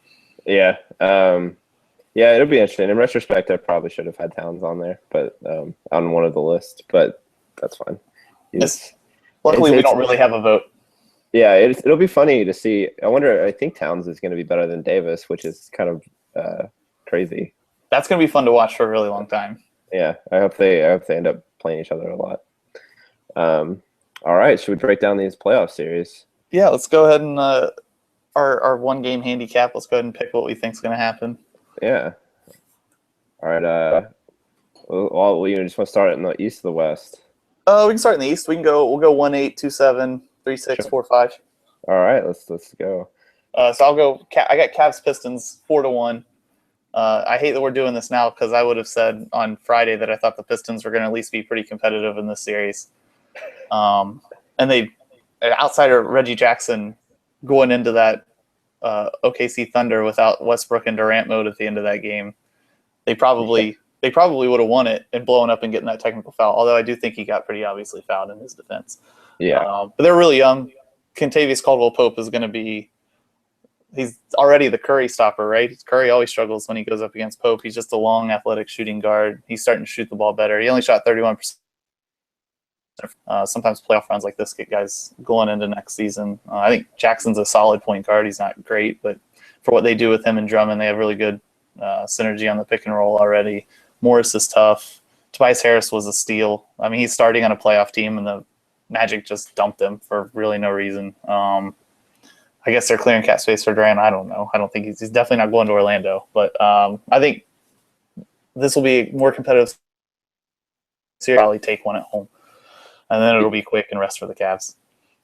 Yeah. It'll be interesting. In retrospect, I probably should have had Towns on there, but on one of the lists, but that's fine. Luckily, we don't really have a vote. Yeah, it'll be funny to see. I think Towns is going to be better than Davis, which is kind of crazy. That's going to be fun to watch for a really long time. Yeah, I hope they end up playing each other a lot. All right, should we break down these playoff series? Yeah, let's go ahead and our 1-game handicap. Let's go ahead and pick what we think is going to happen. Yeah. All right. Well, you just want to start in the East or the West? We can start in the East. We'll go 1-8, 2-7, 3-6, 4-5. All right, let's go. So I'll go. I got Cavs Pistons 4-1. I hate that we're doing this now because I would have said on Friday that I thought the Pistons were going to at least be pretty competitive in this series. And they, outside of Reggie Jackson going into that OKC Thunder without Westbrook and Durant mode at the end of that game, they probably would have won it and blown up and getting that technical foul. Although I do think he got pretty obviously fouled in his defense. Yeah. But they're really young. Kentavious Caldwell-Pope is going to be – he's already the Curry stopper, right? Curry always struggles when he goes up against Pope. He's just a long, athletic shooting guard. He's starting to shoot the ball better. He only shot 31%. Sometimes playoff runs like this get guys going into next season. I think Jackson's a solid point guard. He's not great, but for what they do with him and Drummond, they have really good synergy on the pick and roll already. Morris is tough. Tobias Harris was a steal. I mean, he's starting on a playoff team, and the Magic just dumped him for really no reason. I guess they're clearing cap space for Durant. I don't know. I don't think he's definitely not going to Orlando. But I think this will be a more competitive series. Probably take one at home, and then it'll be quick and rest for the Cavs.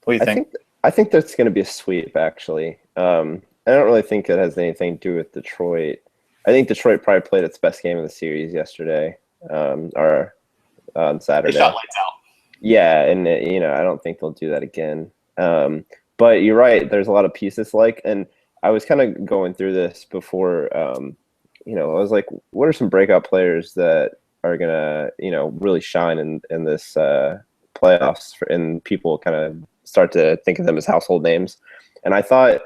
What do you think? I think that's going to be a sweep, actually. I don't really think it has anything to do with Detroit. I think Detroit probably played its best game of the series yesterday, or on Saturday. They shot lights out. Yeah, and I don't think they'll do that again. But you're right. There's a lot of pieces and I was kind of going through this before. I was like, what are some breakout players that are gonna really shine in this playoffs? And people kind of start to think of them as household names. And I thought,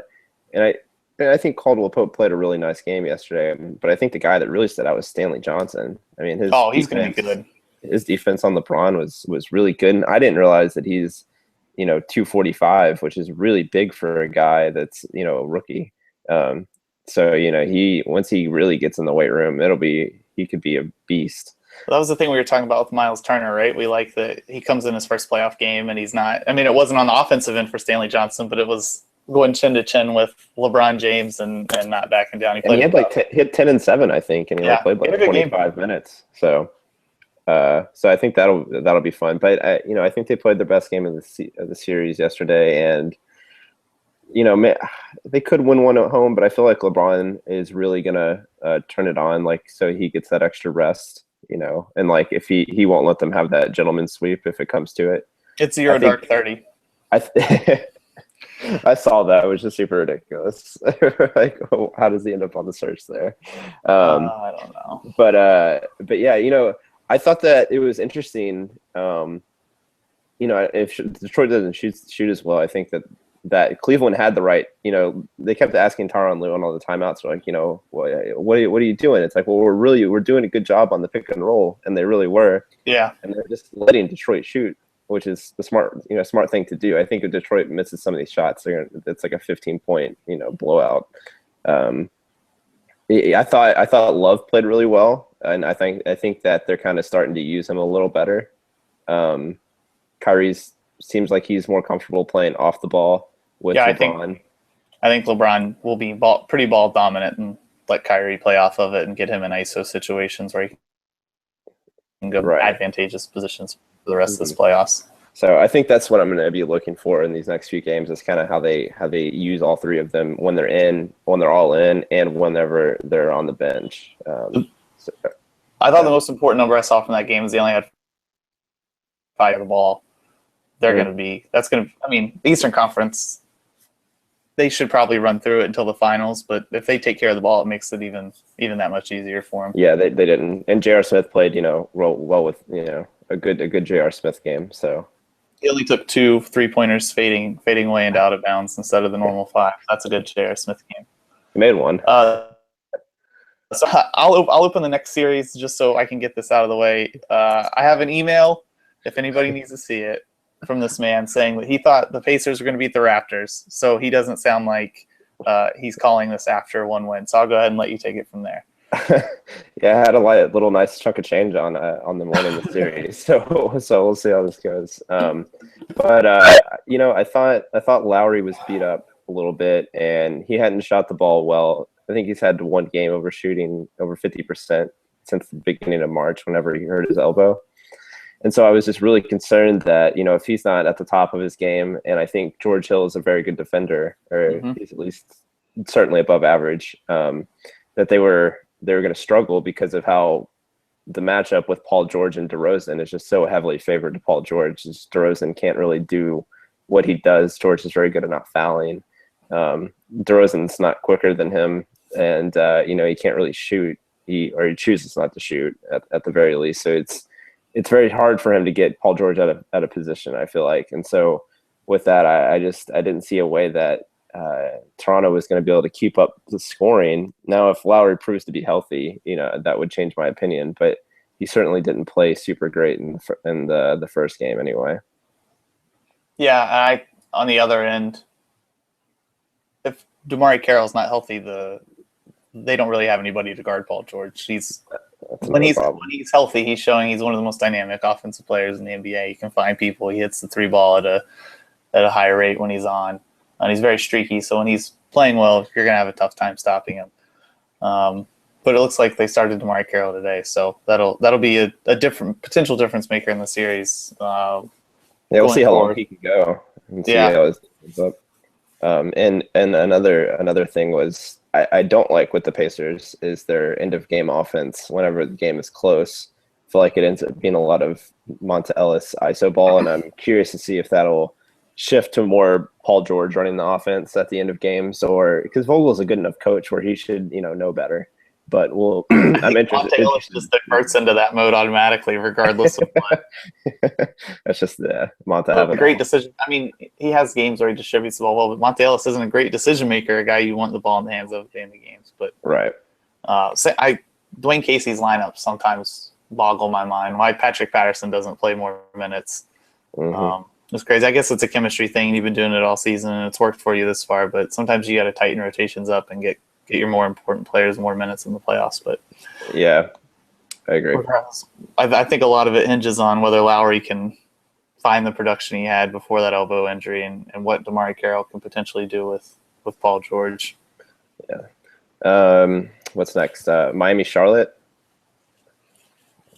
and I think Caldwell Pope played a really nice game yesterday. But I think the guy that really stood out was Stanley Johnson. I mean, he's going to be good. His defense on LeBron was really good. And I didn't realize that he's, 245, which is really big for a guy that's, a rookie. So, once he really gets in the weight room, he could be a beast. That was the thing we were talking about with Miles Turner, right? We like that he comes in his first playoff game and he's not. I mean, it wasn't on the offensive end for Stanley Johnson, but it was going chin to chin with LeBron James and not backing down. He And played. he had he had 10 and 7, I think, and he only played he had like a good game. 25 minutes. So I think that'll be fun. But I think they played their best game of the series yesterday, and they could win one at home, but I feel like LeBron is really gonna turn it on, like so he gets that extra rest, and like if he won't let them have that gentleman's sweep if it comes to it. It's Zero Dark 30. I saw that. It was just super ridiculous. Like, how does he end up on the search there? I don't know. But yeah, I thought that it was interesting. If Detroit doesn't shoot as well, I think that Cleveland had the right. They kept asking Tyronn Lue on all the timeouts. Like, what are you doing? It's like, well, we're doing a good job on the pick and roll, and they really were. Yeah. And they're just letting Detroit shoot, which is the smart thing to do. I think if Detroit misses some of these shots, it's like a 15-point, blowout. I thought Love played really well, and I think that they're kind of starting to use him a little better. Kyrie seems like he's more comfortable playing off the ball with LeBron. I think LeBron will be pretty ball dominant and let Kyrie play off of it and get him in ISO situations where he can go advantageous positions for the rest of this playoffs. So I think that's what I'm going to be looking for in these next few games, is kind of how they use all three of them when they're all in, and whenever they're on the bench. I thought the most important number I saw from that game is they only had 5 of the ball. They're going to be – the Eastern Conference, they should probably run through it until the finals, but if they take care of the ball, it makes it even that much easier for them. Yeah, they didn't. And J.R. Smith played, well with, a good J.R. Smith game, so – he only took 2 3-pointers fading away and out of bounds instead of the normal 5. That's a good J.R. Smith game. He made one. So I'll open the next series just so I can get this out of the way. I have an email, if anybody needs to see it, from this man saying that he thought the Pacers were going to beat the Raptors. So he doesn't sound like he's calling this after one win. So I'll go ahead and let you take it from there. Yeah, I had a little nice chunk of change on them winning the series, so we'll see how this goes. But I thought Lowry was beat up a little bit, and he hadn't shot the ball well. I think he's had one game overshooting over 50% since the beginning of March, whenever he hurt his elbow. And so I was just really concerned that if he's not at the top of his game, and I think George Hill is a very good defender, or he's at least certainly above average, that they were going to struggle because of how the matchup with Paul George and DeRozan is just so heavily favored to Paul George. DeRozan can't really do what he does. George is very good at not fouling. DeRozan's not quicker than him, and he can't really shoot. He chooses not to shoot at the very least. So it's very hard for him to get Paul George out of position, I feel like. And so with that, I didn't see a way that Toronto was going to be able to keep up the scoring. Now, if Lowry proves to be healthy, that would change my opinion. But he certainly didn't play super great in the first game, anyway. Yeah, on the other end, if DeMarre Carroll's not healthy, they don't really have anybody to guard Paul George. When he's healthy, he's showing he's one of the most dynamic offensive players in the NBA. He can find people. He hits the 3 ball at a high rate when he's on. And he's very streaky, so when he's playing well, you're going to have a tough time stopping him. But it looks like they started DeMarre Carroll today, so that'll be a different potential difference maker in the series. We'll see how long he can go. And see how his up. And another thing was I don't like with the Pacers is their end of game offense. Whenever the game is close, I feel like it ends up being a lot of Monta Ellis ISO ball, and I'm curious to see if that'll shift to more Paul George running the offense at the end of games, or because Vogel's a good enough coach where he should know better. But I'm interested. Monta Ellis just diverts into that mode automatically, regardless of what. That's just Monta having a great decision. I mean, he has games where he distributes the ball well, but Monta Ellis isn't a great decision maker, a guy you want the ball in the hands of at the end of the games. But right. Dwayne Casey's lineups sometimes boggle my mind. Why Patrick Patterson doesn't play more minutes? It's crazy. I guess it's a chemistry thing. You've been doing it all season, and it's worked for you this far. But sometimes you got to tighten rotations up and get your more important players more minutes in the playoffs. But yeah, I agree. I think a lot of it hinges on whether Lowry can find the production he had before that elbow injury, and what DeMarre Carroll can potentially do with Paul George. Yeah. What's next? Miami, Charlotte.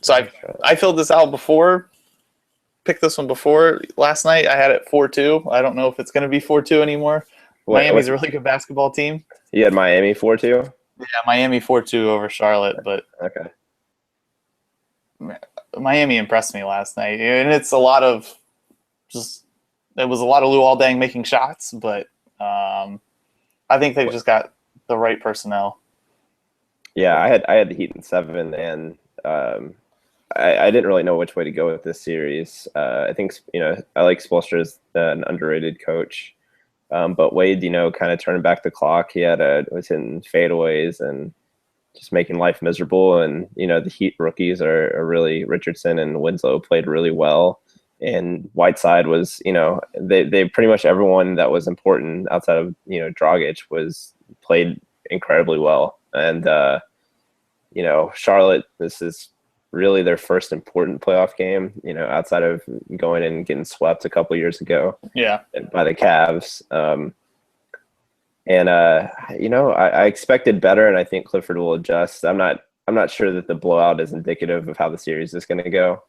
So I filled this out before, picked this one before last night. I had it 4-2. I don't know if it's going to be 4-2 anymore. Miami's a really good basketball team. You had Miami 4-2? Yeah, Miami 4-2 over Charlotte, but okay. Miami impressed me last night, and it's a lot of it was a lot of Luol Deng making shots, but I think they've just got the right personnel. Yeah, I had the Heat in 7, and I didn't really know which way to go with this series. I think I like Spoelstra as an underrated coach, but Wade, kind of turning back the clock. He was hitting fadeaways and just making life miserable. And the Heat rookies are really, Richardson and Winslow played really well. And Whiteside was, they pretty much everyone that was important outside of Dragic was played incredibly well. And Charlotte, this is really their first important playoff game, outside of going and getting swept a couple years ago. Yeah. By the Cavs. I expected better, and I think Clifford will adjust. I'm not sure that the blowout is indicative of how the series is going to go.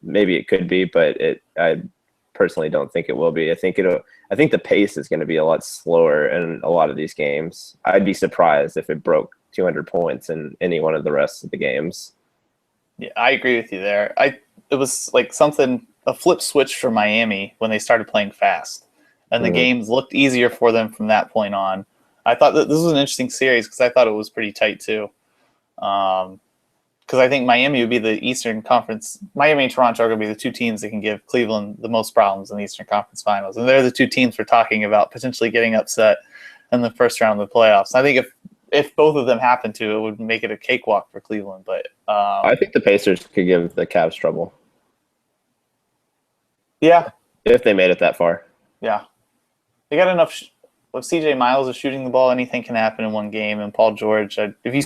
Maybe it could be, but I personally don't think it will be. I think the pace is going to be a lot slower in a lot of these games. I'd be surprised if it broke 200 points in any one of the rest of the games. Yeah, I agree with you there. It was like a flip switch for Miami when they started playing fast, and the games looked easier for them from that point on. I thought that this was an interesting series because I thought it was pretty tight too. Because I think Miami would be the Eastern Conference. Miami and Toronto are going to be the two teams that can give Cleveland the most problems in the Eastern Conference Finals, and they're the two teams we're talking about potentially getting upset in the first round of the playoffs. I think if both of them happen to, it would make it a cakewalk for Cleveland. But I think the Pacers could give the Cavs trouble. Yeah, if they made it that far. Yeah, they got enough. If CJ Miles is shooting the ball, anything can happen in one game. And Paul George, if you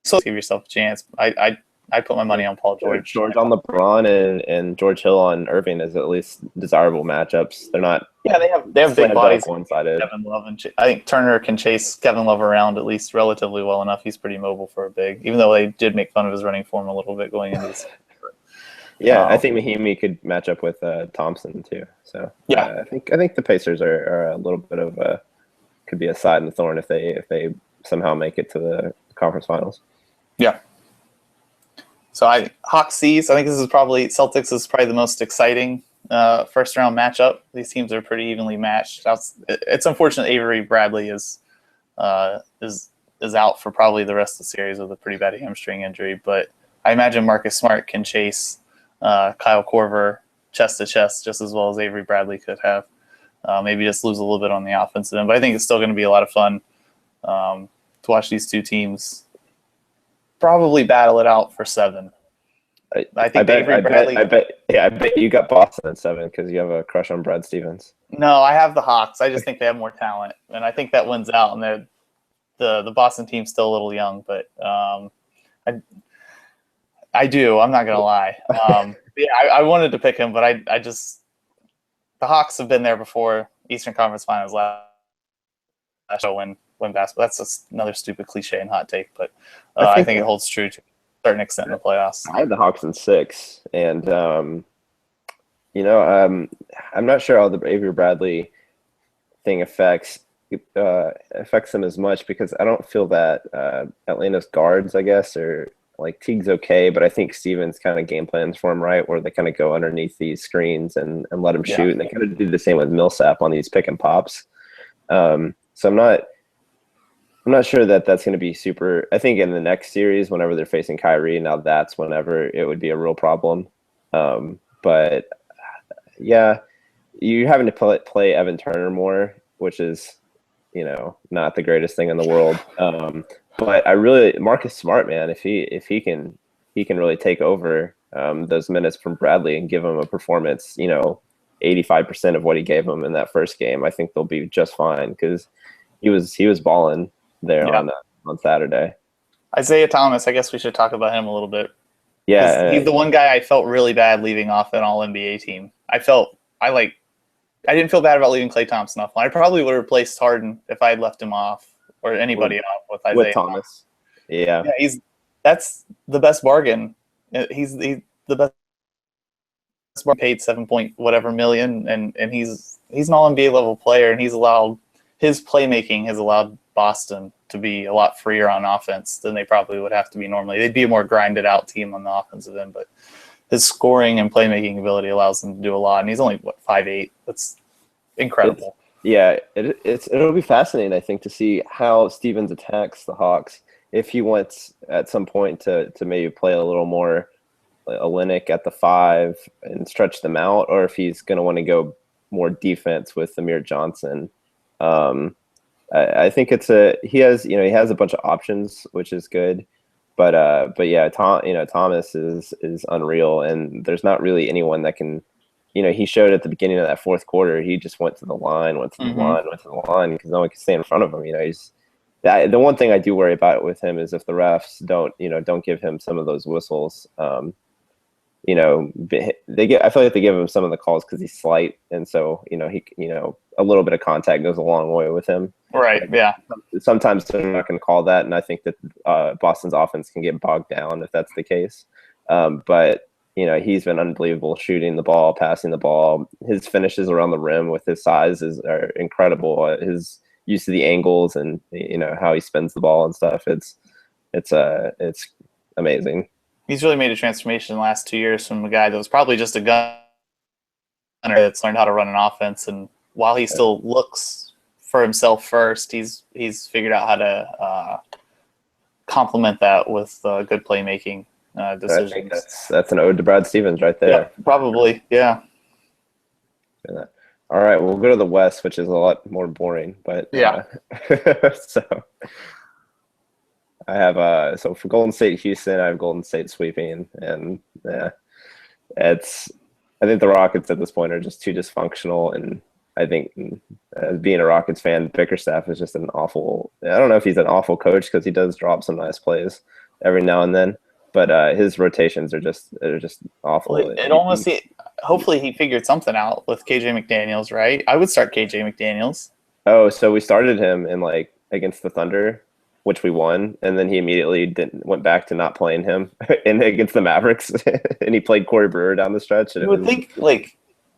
still give yourself a chance, I put my money on Paul George. George on LeBron and George Hill on Irving is at least desirable matchups. They're not. Yeah, they have big bodies. One-sided. Kevin Love I think Turner can chase Kevin Love around at least relatively well enough. He's pretty mobile for a big, even though they did make fun of his running form a little bit going into this. Yeah, I think Mahimi could match up with Thompson too. So yeah, I think the Pacers are a little bit of could be a side in the thorn if they somehow make it to the conference finals. Yeah. So Hawks Seas. I think Celtics is probably the most exciting first round matchup. These teams are pretty evenly matched. It's unfortunate Avery Bradley is out for probably the rest of the series with a pretty bad hamstring injury, but I imagine Marcus Smart can chase Kyle Korver chest to chest just as well as Avery Bradley could have. Maybe just lose a little bit on the offensive end, but I think it's still going to be a lot of fun to watch these two teams probably battle it out for 7. I bet you got Boston at 7 because you have a crush on Brad Stevens. No, I have the Hawks. I just think they have more talent, and I think that wins out. And the Boston team's still a little young, but I do. I'm not gonna lie. I wanted to pick him, but I just the Hawks have been there before. Eastern Conference Finals last show when basketball. That's just another stupid cliche and hot take, but I think it holds true to a certain extent in the playoffs. I had the Hawks in 6, and I'm not sure how the Avery Bradley thing affects them as much because I don't feel that Atlanta's guards, I guess, are like Teague's okay, but I think Stevens kind of game plans for him right, where they kind of go underneath these screens and let him shoot, and they kind of do the same with Millsap on these pick and pops. So I'm not sure that that's going to be super. I think in the next series, whenever they're facing Kyrie, now that's whenever it would be a real problem. But yeah, you're having to play Evan Turner more, which is, not the greatest thing in the world. But Marcus Smart, man, if he can really take over those minutes from Bradley and give him a performance, 85% of what he gave him in that first game, I think they'll be just fine because he was balling there on Saturday. Isaiah Thomas, I guess we should talk about him a little bit. Yeah, He's the one guy I felt really bad leaving off an All NBA team. I didn't feel bad about leaving Klay Thompson off. I probably would have replaced Harden if I had left him off or anybody off with Isaiah with Thomas. Yeah, that's the best bargain. He's the best bargain. Paid 7 point whatever million, and he's an All NBA level player, and his playmaking has allowed Boston to be a lot freer on offense than they probably would have to be normally. They'd be a more grinded out team on the offensive end, but his scoring and playmaking ability allows him to do a lot. And he's only 5'8". That's incredible. It'll be fascinating, I think, to see how Stevens attacks the Hawks. If he wants at some point to maybe play a little more Olynyk at the 5 and stretch them out, or if he's going to want to go more defense with Amir Johnson. I think he has a bunch of options, which is good, but yeah, Thomas is unreal, and there's not really anyone that can, he showed at the beginning of that fourth quarter, he just went to the line because no one can stay in front of him. The one thing I do worry about with him is if the refs don't give him some of those whistles. I feel like they give him some of the calls because he's slight, and so a little bit of contact goes a long way with him. Right. Yeah. Sometimes they're not going to call that, and I think that Boston's offense can get bogged down if that's the case. But he's been unbelievable shooting the ball, passing the ball. His finishes around the rim with his size are incredible. His use of the angles and how he spins the ball and stuff. It's amazing. He's really made a transformation in the last 2 years from a guy that was probably just a gunner that's learned how to run an offense. And while he still looks for himself first, he's figured out how to complement that with good playmaking decisions. I think that's an ode to Brad Stevens right there. Yeah, probably, yeah. All right, we'll go to the West, which is a lot more boring. But yeah. So I have so for Golden State Houston, I have Golden State sweeping, and I think the Rockets at this point are just too dysfunctional, and I think as being a Rockets fan, Bickerstaff is just an awful. I don't know if he's an awful coach because he does drop some nice plays every now and then, but his rotations are just awful. Hopefully he figured something out with KJ McDaniels, right? I would start KJ McDaniels. Oh, so we started him in against the Thunder, which we won, and then he immediately went back to not playing him against the Mavericks, and he played Corey Brewer down the stretch. And you would think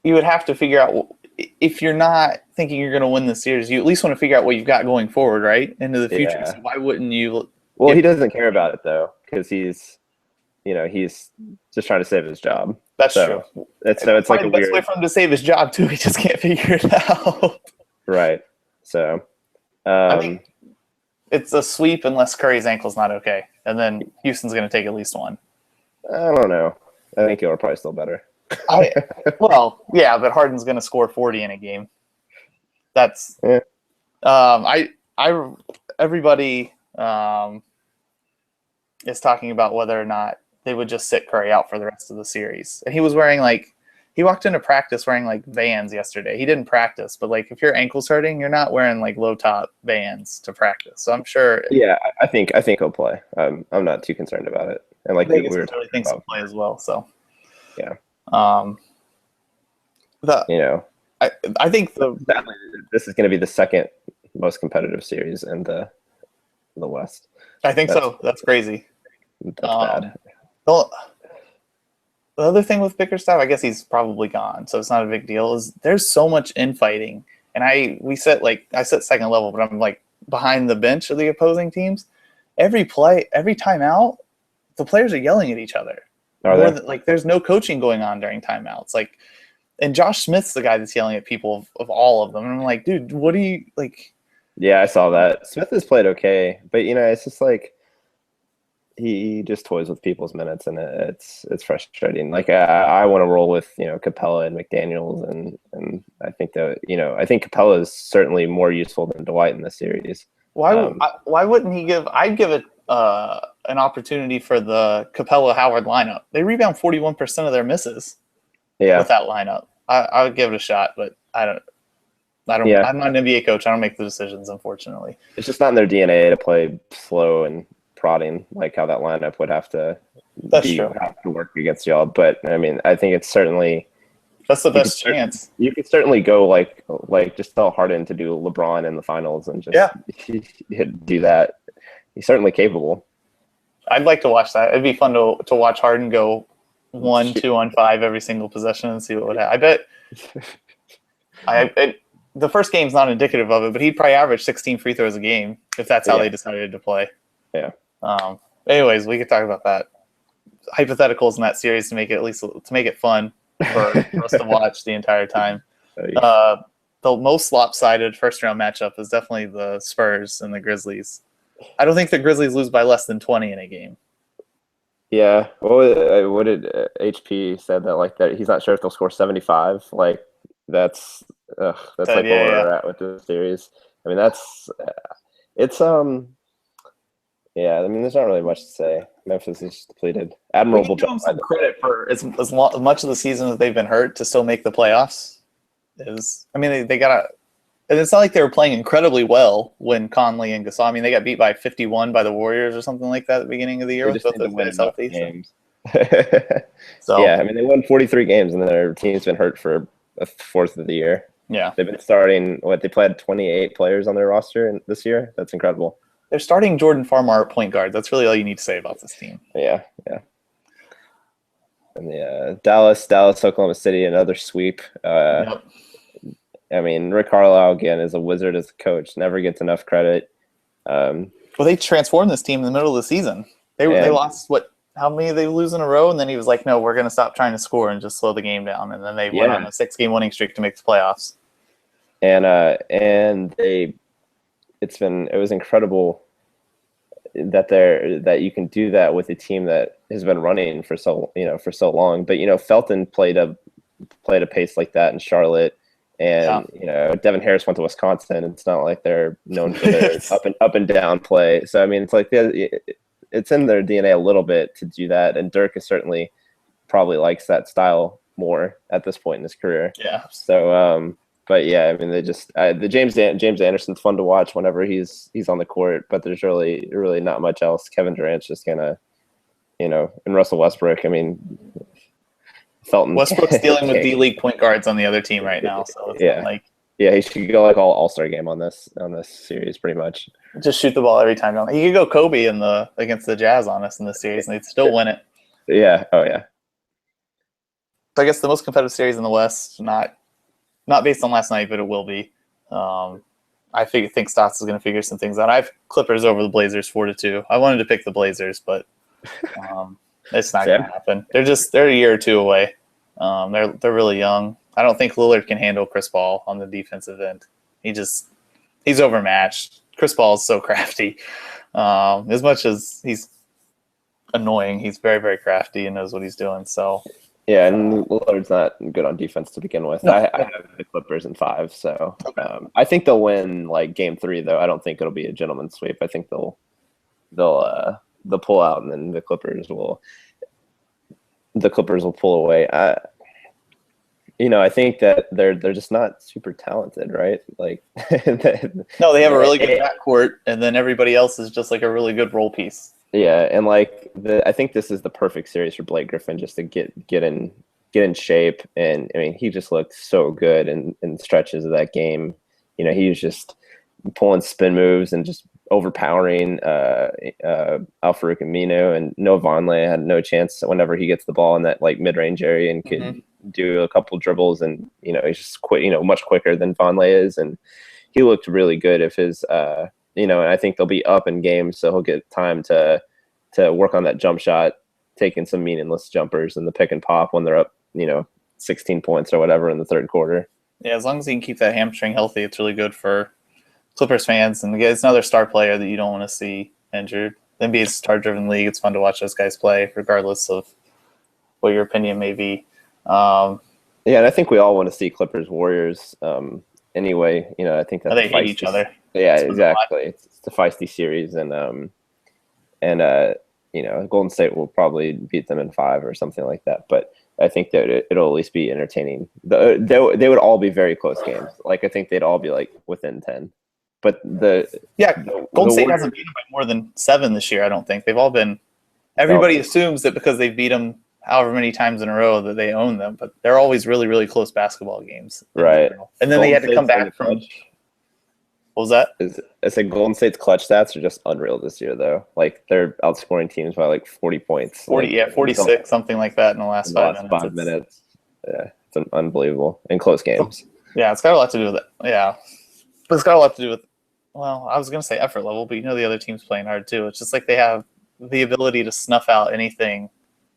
you would have to figure out, if you're not thinking you're going to win the series, you at least want to figure out what you've got going forward, right, into the future. Yeah. So why wouldn't you? Well, he doesn't care about it though, because he's just trying to save his job. That's true. It's like a best way for him to save his job too. He just can't figure it out. Right. So I think it's a sweep unless Curry's ankle's not okay, and then Houston's going to take at least one. I don't know. I think you're probably still better. But Harden's going to score 40 in a game. That's everybody is talking about whether or not they would just sit Curry out for the rest of the series. And he was wearing he walked into practice wearing Vans yesterday. He didn't practice, but if your ankle's hurting, you're not wearing low top Vans to practice. So I'm sure. Yeah, I think he'll play. I'm not too concerned about it. And Vegas really thinks he'll play as well. So yeah. I think this is going to be the second most competitive series in the West. I think so. That's crazy. That's bad. Well, the other thing with Bickerstaff, I guess he's probably gone, so it's not a big deal, is there's so much infighting. And I sit second level, but I'm behind the bench of the opposing teams. Every timeout, the players are yelling at each other. There's no coaching going on during timeouts. And Josh Smith's the guy that's yelling at people of all of them. And I'm like, dude, what do you like? Yeah, I saw that. Smith has played okay, but it's just he just toys with people's minutes, and it's frustrating. I want to roll with Capella and McDaniels, and I think that I think Capella is certainly more useful than Dwight in this series. Why wouldn't he give? I'd give it an opportunity for the Capella Howard lineup. They rebound 41% of their misses. Yeah, with that lineup, I would give it a shot, but I don't. Yeah. I'm not an NBA coach. I don't make the decisions, unfortunately. It's just not in their DNA to play slow and prodding, like how that lineup would have to That's true. have to work against y'all. But I mean, I think it's certainly That's the best chance. You could certainly go like just tell Harden to do LeBron in the finals and just do that. He's certainly capable. I'd like to watch that. It'd be fun to watch Harden go 1-2 on 5 every single possession and see what would happen. I bet the first game's not indicative of it, but he'd probably average 16 free throws a game if that's how they decided to play. Yeah. Anyways, we could talk about that. Hypotheticals in that series to make it fun for us to watch the entire time. The most lopsided first round matchup is definitely the Spurs and the Grizzlies. I don't think the Grizzlies lose by less than 20 in a game. Yeah. What did HP said that he's not sure if they'll score 75. Like that's like where we're at with the series. I mean it's yeah. I mean there's not really much to say. Memphis is depleted. Admirable. Give them some credit for as much of the season that they've been hurt to still make the playoffs. They got and it's not like they were playing incredibly well when Conley and Gasol. I mean, they got beat by 51 by the Warriors or something like that at the beginning of the year with both those guys healthy. Games. So yeah, I mean, they won 43 games, and their team's been hurt for a fourth of the year. Yeah, they've been starting. They played 28 players on their roster this year. That's incredible. They're starting Jordan Farmar at point guard. That's really all you need to say about this team. Yeah. And Dallas, Oklahoma City, another sweep. Yep. I mean, Rick Carlisle, again, is a wizard as a coach. Never gets enough credit. Well, they transformed this team in the middle of the season. They lost, how many did they lose in a row? And then he was like, no, we're going to stop trying to score and just slow the game down. And then they went on a 6-game winning streak to make the playoffs. And it was incredible that you can do that with a team that has been running for so long. But, Felton played a pace like that in Charlotte. And Devin Harris went to Wisconsin. It's not like they're known for their up and down play. So I mean, it's like it's in their DNA a little bit to do that. And Dirk is certainly probably likes that style more at this point in his career. Yeah. So, but yeah, I mean, they just the James Anderson's fun to watch whenever he's on the court. But there's really not much else. Kevin Durant's just gonna, and Russell Westbrook. I mean. Felton. Westbrook's dealing with D-League point guards on the other team right now, so it's he should go like all-star game on this series pretty much. Just shoot the ball every time. He could go Kobe against the Jazz on us in this series, and they'd still win it. Yeah. Oh yeah. So I guess the most competitive series in the West, not based on last night, but it will be. I think Stotts is going to figure some things out. I have Clippers over the Blazers 4-2. I wanted to pick the Blazers, but. It's not going to happen. They're a year or two away. They're really young. I don't think Lillard can handle Chris Paul on the defensive end. He's overmatched. Chris Paul is so crafty. As much as he's annoying, he's very, very crafty and knows what he's doing. So yeah, and Lillard's not good on defense to begin with. No. I have the Clippers in 5, so I think they'll win like Game 3 though. I don't think it'll be a gentleman's sweep. I think they'll pull out, and then the Clippers will pull away. I think that they're just not super talented, right? Like, no, they have a really good backcourt, and then everybody else is just like a really good role piece. Yeah, and like I think this is the perfect series for Blake Griffin just to get in shape, and I mean he just looked so good in stretches of that game. He was just pulling spin moves and just overpowering Al-Farouq Aminu, and Noah Vonleh had no chance whenever he gets the ball in that like mid-range area and could do a couple dribbles, and he's just much quicker than Vonleh is, and he looked really good. If his and I think they'll be up in games, so he'll get time to work on that jump shot, taking some meaningless jumpers in the pick and pop when they're up 16 points or whatever in the third quarter. Yeah, as long as he can keep that hamstring healthy, it's really good for Clippers fans, and it's another star player that you don't want to see injured. The NBA is a star-driven league. It's fun to watch those guys play, regardless of what your opinion may be. Yeah, and I think we all want to see Clippers Warriors. Anyway, I think that they hate each other. Yeah, exactly. It's a feisty series, and Golden State will probably beat them in 5 or something like that. But I think that it'll at least be entertaining. They would all be very close games. Like I think they'd all be like within 10. but the Golden State Warriors, hasn't beat them by more than 7 this year. I don't think they've all been. Everybody assumes that because they've beat them however many times in a row that they own them, but they're always really, really close basketball games. Right. And then they had to come back from. What was that? I said Golden State's clutch stats are just unreal this year, though. Like they're outscoring teams by like 40 points. 46, something like that in the last 5 minutes. Yeah, it's unbelievable in close games. Yeah, it's got a lot to do with it. Yeah, but it's got a lot to do with. Well, I was gonna say effort level, but the other team's playing hard too. It's just like they have the ability to snuff out anything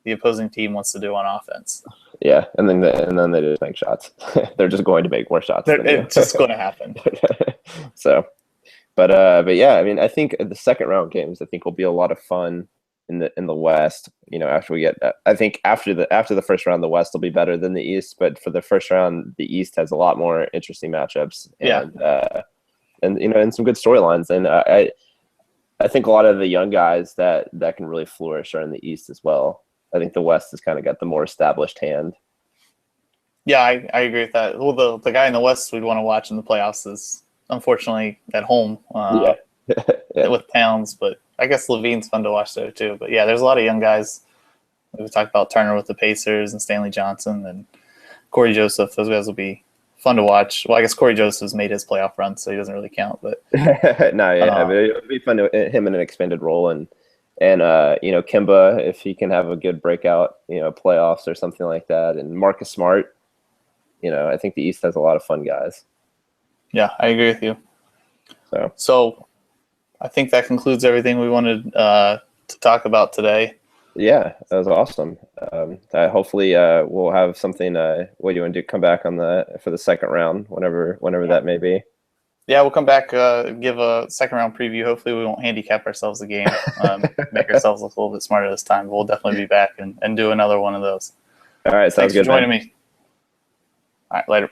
the opposing team wants to do on offense. Yeah, and then they just make shots. They're just going to make more shots. It's just going to happen. So, but yeah, I mean, I think the second round games, I think, will be a lot of fun in the West. After we get, I think after the first round, the West will be better than the East. But for the first round, the East has a lot more interesting matchups. And some good storylines. And I think a lot of the young guys that can really flourish are in the East as well. I think the West has kind of got the more established hand. Yeah, I agree with that. Well, the guy in the West we'd want to watch in the playoffs is unfortunately at home with Towns, but I guess Levine's fun to watch there too. But yeah, there's a lot of young guys. We talked about Turner with the Pacers and Stanley Johnson and Corey Joseph. Those guys will be fun to watch. Well, I guess Corey Joseph's made his playoff run, so he doesn't really count. But no, yeah, I mean, it'll be fun to him in an expanded role and Kemba, if he can have a good breakout, playoffs or something like that, and Marcus Smart. I think the East has a lot of fun guys. Yeah, I agree with you. So I think that concludes everything we wanted to talk about today. Yeah, that was awesome. Hopefully we'll have something. What do you want to do? Come back for the second round, whenever that may be. Yeah, we'll come back, give a second round preview. Hopefully we won't handicap ourselves the game, make ourselves look a little bit smarter this time. But we'll definitely be back and do another one of those. All right, sounds good. Thanks for joining me. All right, later.